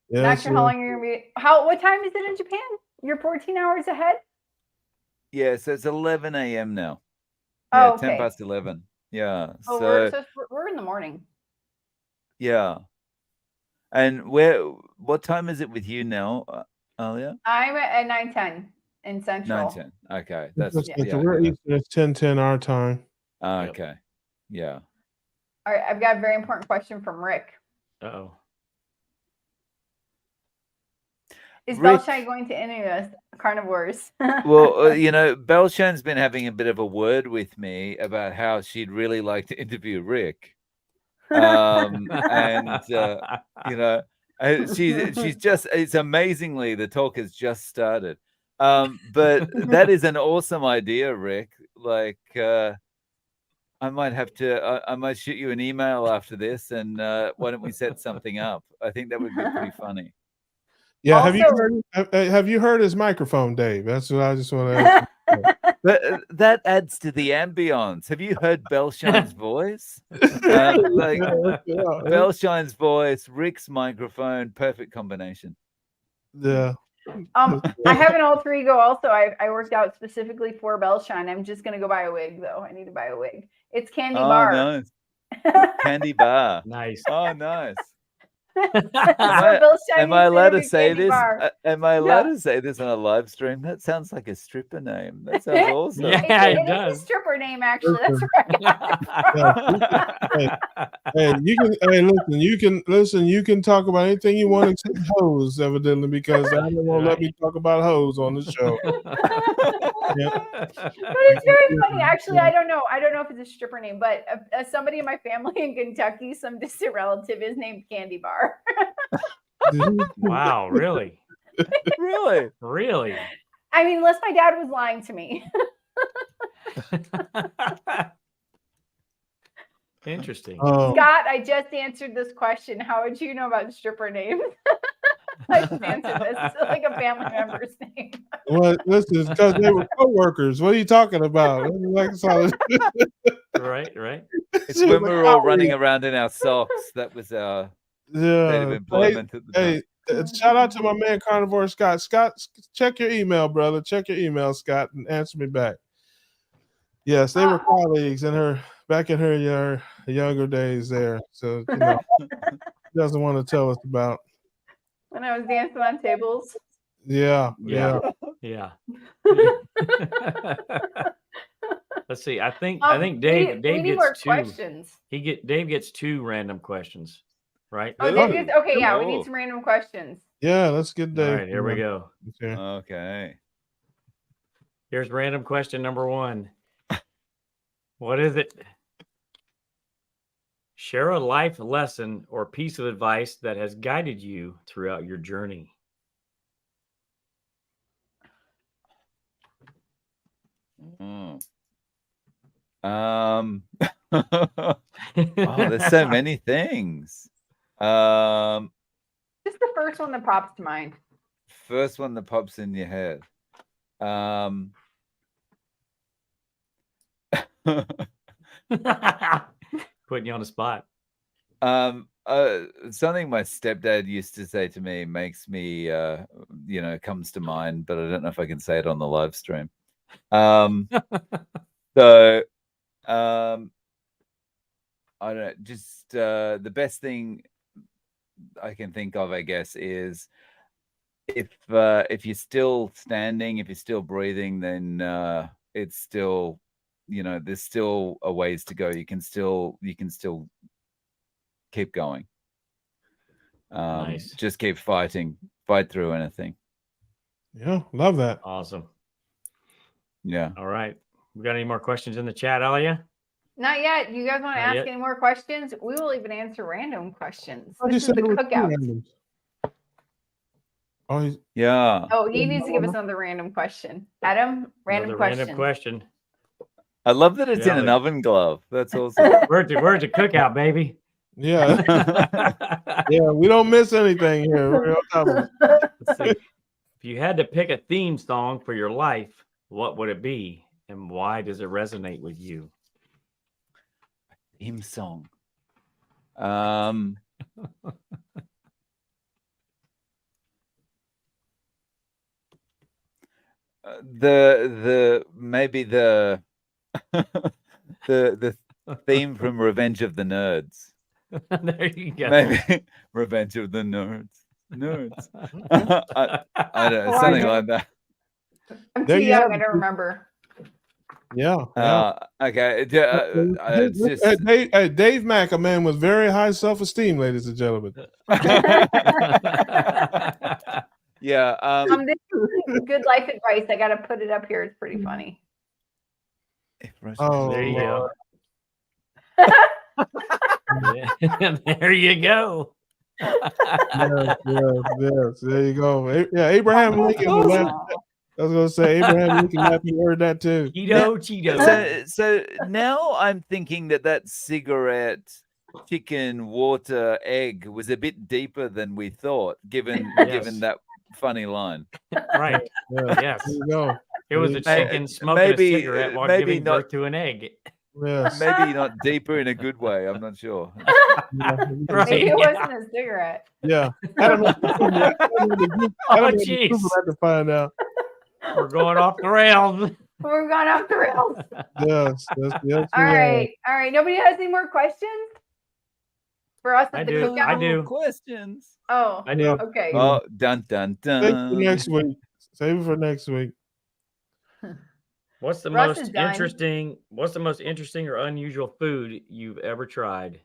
Yeah. Not sure how long you're gonna be. What time is it in Japan? You're 14 hours ahead? Yeah, so it's 11 a.m. now. Yeah, okay. 10 past 11. Yeah. Oh, so we're in the morning. Yeah. And what time is it with you now, Alia? I'm at 9:10 in Central. 9:10. Okay. That's we're Eastern. It's 10:10 our time. Okay. Yeah. All right, I've got a very important question from Rick. Uh-oh. Is Belshine going to interview us, carnivores? Well, Belshane's been having a bit of a word with me about how she'd really like to interview Rick. She's just, it's amazingly, the talk has just started. But that is an awesome idea, Rick. Like, I might shoot you an email after this, and why don't we set something up? I think that would be pretty funny. Yeah, have you heard his microphone, Dave? That's what I just want to ask. That adds to the ambience. Have you heard Belshine's voice? Belshine's voice, Rick's microphone, perfect combination. Yeah. I have an alter ego also. I worked out specifically for Belshine. I'm just gonna go buy a wig though. I need to buy a wig. It's Candy Bar. Nice. Candy Bar. Nice. Oh, nice. Am I allowed to say this? Bar. Am I allowed to say this on a live stream? That sounds like a stripper name. That sounds awesome. Yeah, It it is does. a stripper name, actually. That's right. Hey, you can talk about anything you want except hoes, evidently, because I don't want to let me talk about hoes on the show. But it's very funny. Actually, I don't know if it's a stripper name, but somebody in my family in Kentucky, some distant relative, is named Candy Bar. Wow, really? Really? Really? I mean, unless my dad was lying to me. Interesting. Scott, I just answered this question. How would you know about stripper names? I just answered this. It's like a family member's name. Well, listen, because they were co-workers. What are you talking about? Right. It's when we were all running around in our socks. That was our state of employment at the time. Shout out to my man Carnivore Scott. Scott, check your email, brother. Check your email, Scott, and answer me back. Yes, they were colleagues back in her younger days there. So she doesn't want to tell us about When I was dancing on tables. Yeah. Let's see. I think Dave we need gets more 2 questions. Dave gets 2 random questions, right? Oh, Dave gets, okay, yeah, we need some random questions. Yeah, let's get Dave. All right, here we go. Okay. Here's random question number 1. What is it? Share a life lesson or piece of advice that has guided you throughout your journey. Oh, there's so many things. Just the first one that pops to mind. First one that pops in your head. Putting you on the spot. Something my stepdad used to say to me makes me, comes to mind, but I don't know if I can say it on the live stream. I don't know. Just the best thing I can think of, I guess, is if you're still standing, if you're still breathing, then it's still, there's still a ways to go. You can still keep going. Nice. Just keep fight through anything. Yeah, love that. Awesome. Yeah. All right. We got any more questions in the chat, Alia? Not yet. You guys want to ask any more questions? We will even answer random questions. This is the cookout. Oh, yeah. Oh, he needs to give us another random question. Adam, random question. I love that it's in an oven glove. That's awesome. Where's the cookout, baby? Yeah. Yeah, we don't miss anything here. Let's see. If you had to pick a theme song for your life, what would it be? And why does it resonate with you? Theme song. Maybe the the theme from Revenge of the Nerds. There you go. Maybe Revenge of the Nerds. I don't know, something like that. I'm too young. I don't remember. Yeah. Okay. Dave Mack, a man with very high self-esteem, ladies and gentlemen. Yeah. This is good life advice. I got to put it up here. It's pretty funny. Oh, there you go. There you go. Yes. There you go. Yeah, Abraham Lincoln. I was going to say Abraham Lincoln. Happy heard that too. Cheeto. So now I'm thinking that cigarette, chicken, water, egg was a bit deeper than we thought, given that funny line. Right. Yeah. Yes. There you go. It was a chicken smoking a cigarette while giving birth to an egg. Yes. Maybe not deeper in a good way. I'm not sure. Right. Maybe it wasn't a cigarette. Yeah. Adam had to find out. We're going off the rails. We're going off the rails. Yes. All right. Nobody has any more questions? For us I at the do. Cookout. I do. Questions. Oh, I do. okay. Oh, dun dun Save it for dun. next week. Save it for next week. What's the Russ most is done. interesting? What's the most interesting or unusual food you've ever tried,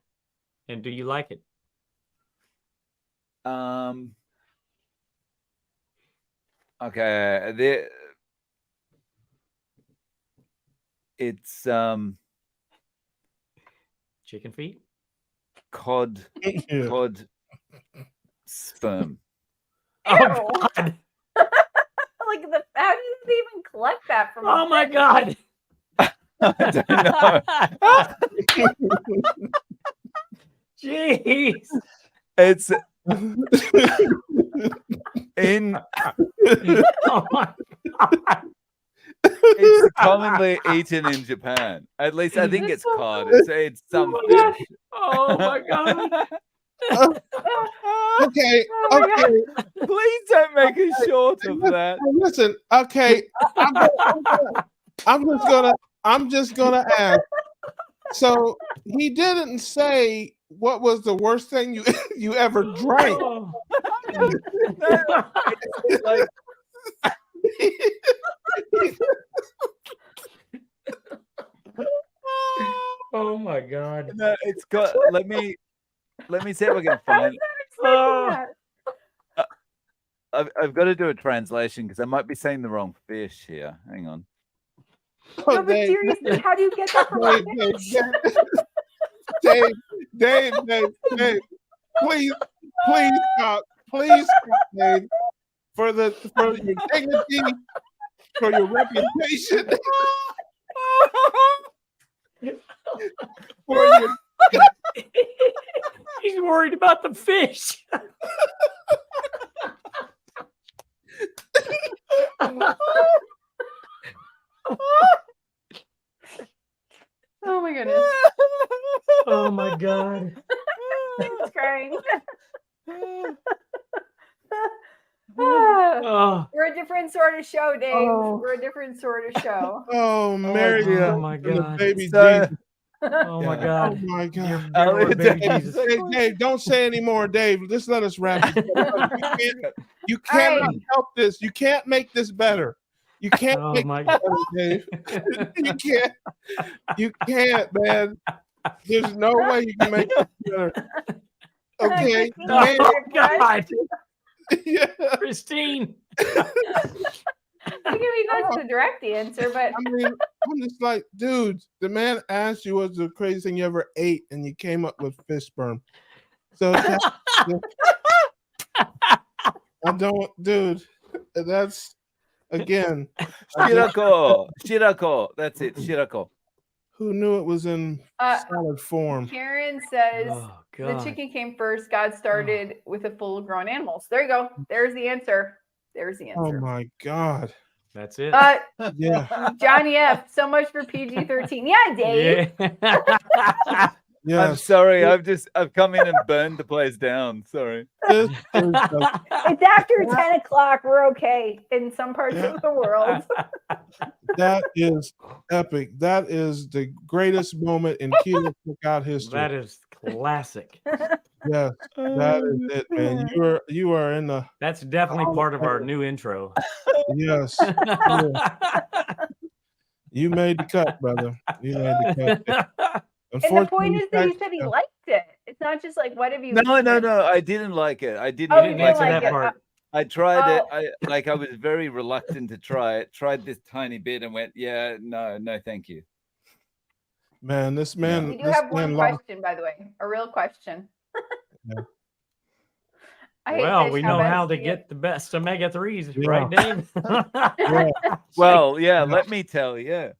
and do you like it? Okay. It's Chicken feet? cod Yeah. sperm. Oh Ew. God! Like how do you even collect that from? Oh my God! I don't know. Jeez! It's in. Oh my God! It's commonly eaten in Japan. At least I think it's cod. It's some Oh fish. Oh my God! Okay. Oh my God. Okay. Please don't make it short of that. Hey, listen. Okay. I'm just gonna ask. So he didn't say what was the worst thing you ever drank. Oh. It's like, Oh my God! no, it's got. Let me see if I can find. Oh. I've got to do a translation because I might be saying the wrong fish here. Hang on. No, but seriously, how do you get that from a fish? Dave, please stop, Dave, for your dignity, for your reputation, for your. He's worried about the fish. Oh my goodness. Oh my God! It's crying. Oh, We're a different sort of show, Dave. Oh. We're a different sort of show. Oh, Mary, dear. oh my and the God! baby So- Jesus. Oh my Yeah. God! Oh my Dear, God. dear Lord, baby Dave, Jesus. Hey, Dave, don't say any more, Dave. Just let us wrap it up. You cannot right. help this. You can't make this better. You can't Oh make my it God! better, Dave. You can't. You can't, man. There's no way you can make it better. Okay. Man, Oh God! yeah. Christine. I mean, that's the direct answer, but I mean, I'm just like, dude, the man asked you what's the craziest thing you ever ate, and you came up with fish sperm. So I don't, dude. That's again. Shirako. That's it. Shirako. Who knew it was in solid form? Karen says Oh the God! chicken came first. God started with a full-grown animal. So there you go. There's the answer. There's the Oh answer. my God. That's it. Yeah. Johnny F. So much for PG-13. Yeah, Dave. Yeah. I'm Yes. sorry. I've come in and burned the place down. Sorry. This is the- It's after 10 o'clock. We're okay in some parts of the world. that is epic. That is the greatest moment in Keto Cookout history. That is classic. Yes, that is it, man. You are in the That's definitely part of our new intro. yes. You made the cut, brother. You made the cut. And the point is that he Unfortunately, said he liked it. It's not just like, what have you No. eaten? I didn't like it. I didn't Oh, even you didn't like like it. it. part. I tried it. Oh. I was very reluctant to try it. Tried this tiny bit and went, yeah, no, thank you. man, this man. We do this have one man lost. question, by the way, a real question. Yeah. I hate Well, fish. we know how best to get the best omega-3s, Yeah. right, Dave? Yeah. Well, yeah, let me tell you.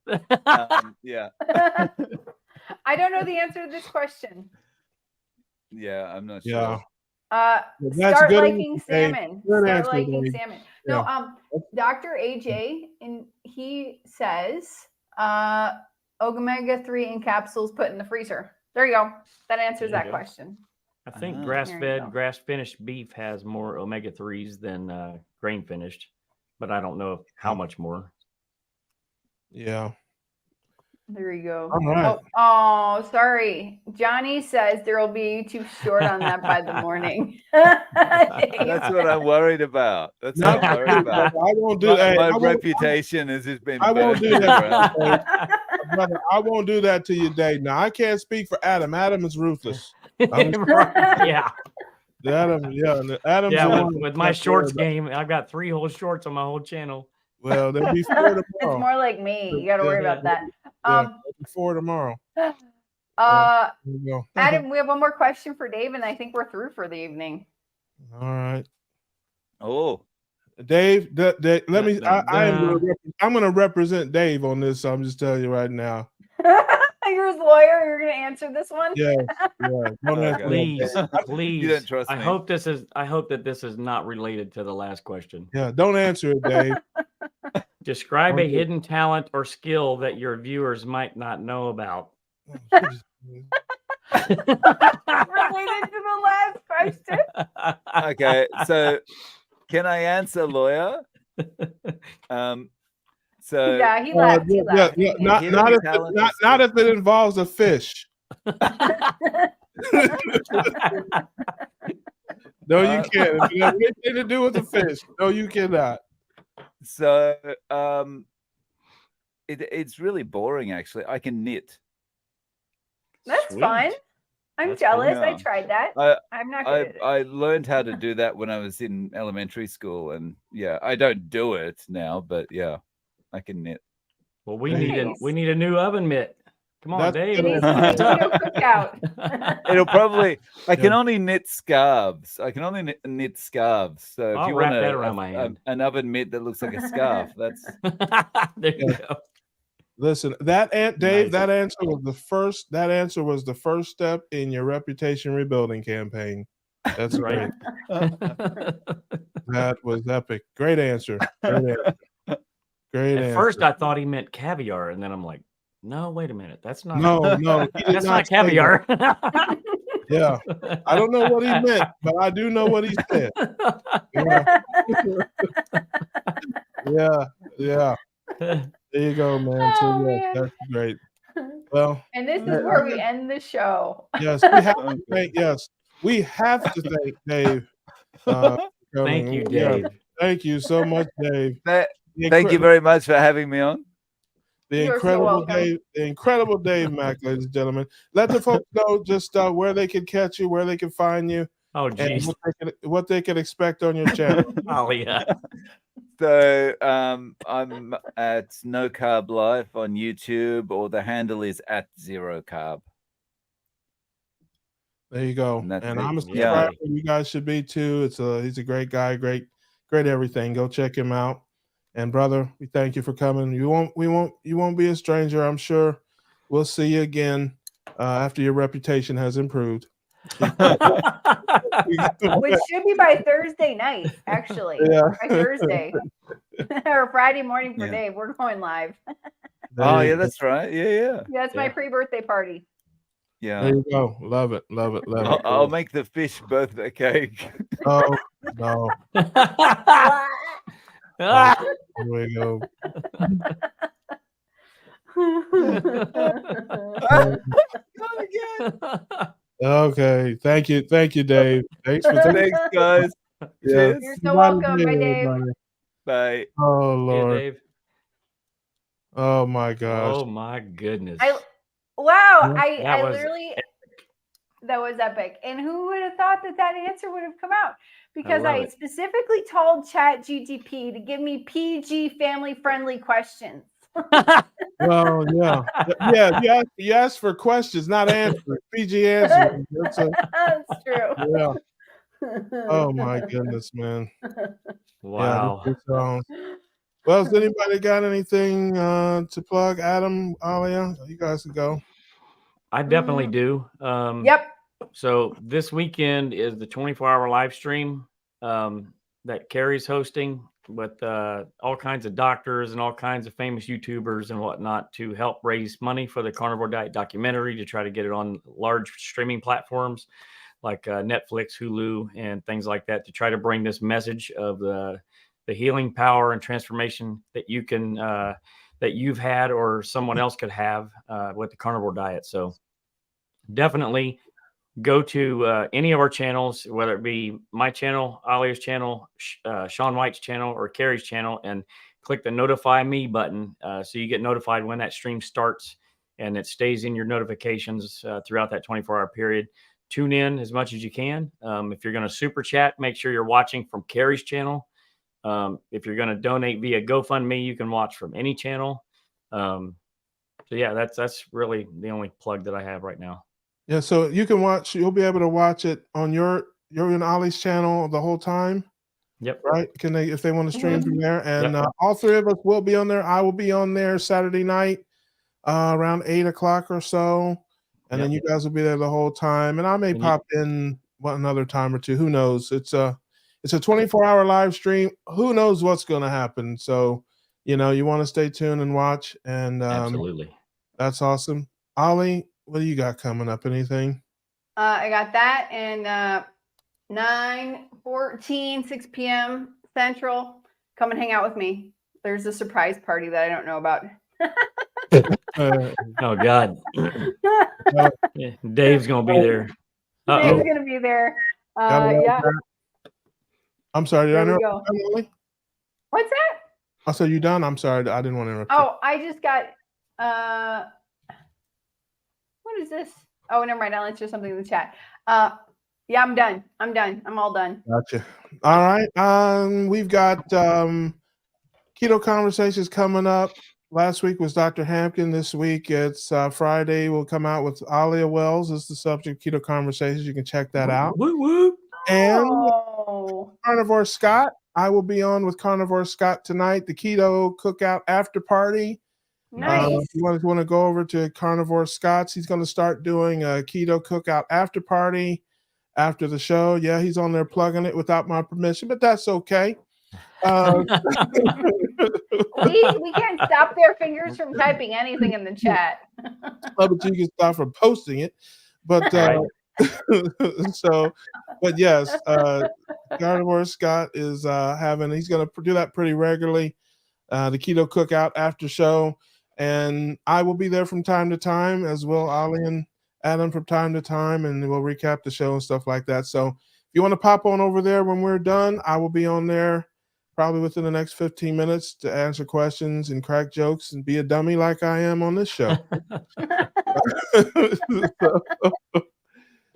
Yeah. I don't know the answer to this question. Yeah, I'm not Yeah. sure. That's Start good liking answer, Dave. salmon. Good Start answer, liking Dave. salmon. No, Dr. AJ, and he says omega-3 in capsules put in the freezer. There you go. That answers There you that go. question. I think Ah. grass-fed, There you go. grass-finished beef has more omega-3s than grain-finished, but I don't know how much more. Yeah. There you go. All right. Oh, sorry. Johnny says there will be a YouTube short on that by the morning. That's what I'm worried about. That's what I'm worried about. I won't do that. My reputation has just been I won't burned do to the that. ground. Brother, I won't do that to you, Dave. Now I can't speak for Adam. Adam is ruthless. Yeah. Adam's Yeah, the one with my shorts game, I've got 3 whole shorts on my whole channel. Well, there'll be 4 tomorrow. It's more like me. You got to worry about that. There'll be 4 tomorrow. Adam, we have one more question for Dave, and I think we're through for the evening. All right. Oh, Dave, let me. I'm going to represent Dave on this. So I'm just telling you right now. You're his lawyer. You're going to answer this one. Yeah. Please. You don't trust me. I hope that this is not related to the last question. Yeah. Don't answer it, Dave. Describe a hidden talent or skill that your viewers might not know about. Related to the last question. Okay, so can I answer, lawyer? So Yeah, he laughed. He laughed. Not if it involves a fish. No, you can't. If it has anything to do with the fish, no, you cannot. So it's really boring, actually. I can knit. That's Sweet. fun. I'm That's jealous. cool. I tried that. I'm not good at it. I learned how to do that when I was in elementary school, and yeah, I don't do it now, but yeah, I can knit. Well, we need a new oven mitt. Come on, Dave. It needs to be Cookout. It'll probably. I can only knit scarves. I can only knit scarves. So if I'll you wrap want that around my hand. an oven mitt that looks like a scarf, that's there you go. Listen, Dave, Nice. that answer was the first. That answer was the first step in your reputation rebuilding campaign. That's Right. That was epic. Great answer. Great At answer. first, I thought he meant caviar, and then I'm like, no, wait a minute, that's not. No, he did that's not not say caviar. that. Yeah, I don't know what he meant, but I do know what he said. Yeah. There you go, man. So man. that's great. Well, And this is where we end the show. Yes, we have to thank Dave. Thank you, Dave. Thank you so much, Dave. Thank you very much for having me on. The incredible Dave Mack, ladies and gentlemen. Let the folks know just where they can catch you, where they can find you. Oh, geez. And what they can expect on your channel. Oh, yeah. So I'm at No Carb Life on YouTube, or the handle is @0carb. There you go. And I'm a subscriber. You guys should be too. He's a great guy, great everything. Go check him out. And brother, we thank you for coming. You won't be a stranger. I'm sure we'll see you again after your reputation has improved. Which should be by Thursday night, actually. Yeah. By Thursday. Or Friday morning for Dave. We're going live. Oh, yeah, that's right. Yeah. That's my pre-birthday party. Yeah. There you go. Love it. I'll make the fish birthday cake. Oh, no. Here we go. Okay. Thank you, Dave. Thanks, guys. Yeah. You're so welcome. Bye, Dave. Bye. Oh Lord. Yeah, Dave. Oh my gosh. Oh my goodness. I literally, that was epic. And who would have thought that answer would have come out? Because I specifically told ChatGPT to give me PG family friendly questions. Well, yeah. You asked for questions, not answers. PG answers. That's true. Yeah. Oh my goodness, man. Wow. Yeah, well, has anybody got anything to plug? Adam, Alia, you guys can go. I definitely do. Yep. So this weekend is the 24-hour live stream that Carrie's hosting with all kinds of doctors and all kinds of famous YouTubers and whatnot to help raise money for the Carnivore Diet documentary, to try to get it on large streaming platforms like Netflix, Hulu, and things like that, to try to bring this message of the healing power and transformation that you can that you've had or someone else could have with the carnivore diet. So definitely go to any of our channels, whether it be my channel, Alia's channel, Sean White's channel, or Carrie's channel, and click the notify me button so you get notified when that stream starts, and it stays in your notifications throughout that 24-hour period. Tune in as much as you can. If you're going to super chat, make sure you're watching from Carrie's channel. If you're going to donate via GoFundMe, you can watch from any channel. So yeah, that's really the only plug that I have right now. Yeah, so you can watch. You'll be able to watch it on your and Ollie's channel the whole time. Yep. Right? Can they, if they want to stream from there? And Yep. all three of us will be on there. I will be on there Saturday night around 8 o'clock or so, and then you guys will be there the whole time. And I may pop in another time or two. Who knows? It's a 24-hour live stream. Who knows what's going to happen? So you want to stay tuned and watch. And absolutely, that's awesome. Ollie, what do you got coming up? Anything? I got that, and 9/14, 6 p.m. Central. Come and hang out with me. There's a surprise party that I don't know about. Oh God, yeah, Dave's gonna be there. Dave's gonna be there. Yeah. I'm sorry. Did I know? What's that? I said you done. I'm sorry. I didn't want to interrupt. Oh, I just got. What is this? Oh, never mind. I'll answer something in the chat. Yeah, I'm done. I'm all done. Gotcha. All right. We've got Keto Conversations coming up. Last week was Dr. Hampkin. This week it's Friday. We'll come out with Alia Wells as the subject. Keto Conversations. You can check that out. Woo woo. And Carnivore Scott. I will be on with Carnivore Scott tonight. The Keto Cookout after party. Nice. If you want to go over to Carnivore Scott's, he's going to start doing a Keto Cookout after party after the show. Yeah, he's on there plugging it without my permission, but that's okay. We can't stop their fingers from typing anything in the chat. But you can stop from posting it. But but yes, Carnivore Scott is he's going to do that pretty regularly. The Keto Cookout after show. And I will be there from time to time, as will Ollie and Adam from time to time, and we'll recap the show and stuff like that. So if you want to pop on over there when we're done, I will be on there probably within the next 15 minutes to answer questions and crack jokes and be a dummy like I am on this show.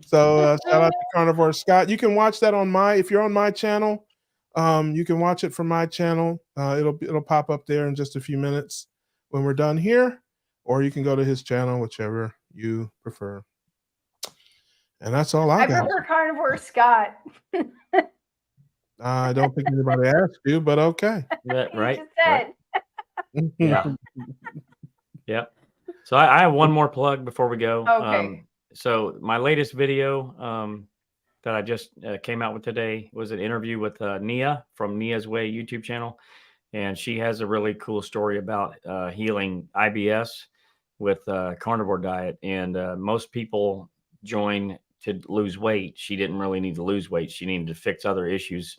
So shout out to Carnivore Scott. You can watch that if you're on my channel, you can watch it from my channel. It'll pop up there in just a few minutes when we're done here, or you can go to his channel, whichever you prefer. And that's all I got. I prefer Carnivore Scott. I don't think anybody asked you, but okay. Right. You just said. Right. Yeah. Yep. So I have one more plug before we go. Okay. So my latest video that I just came out with today was an interview with Nia from Nia's Way YouTube channel. And she has a really cool story about healing IBS with carnivore diet. And most people join to lose weight. She didn't really need to lose weight. She needed to fix other issues,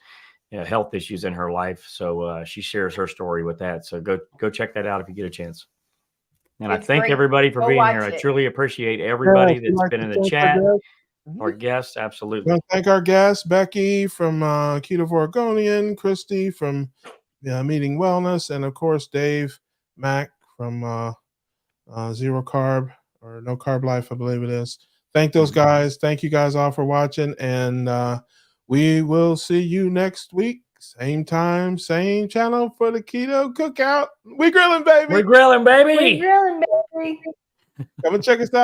health issues in her life. So she shares her story with that. So go check that out if you get a chance. And I thank everybody for being here. I truly appreciate everybody that's been in the chat. Our guests, absolutely. I want to thank our guests, Becky from Keto Oregonian, Christy from Meeting Wellness, and of course Dave Mack from Zero Carb or No Carb Life, I believe it is. Thank those guys. Thank you guys all for watching, and we will see you next week. Same time, same channel for the Keto Cookout. We grilling, baby. We're grilling, baby. We're grilling, baby. Come and check us out.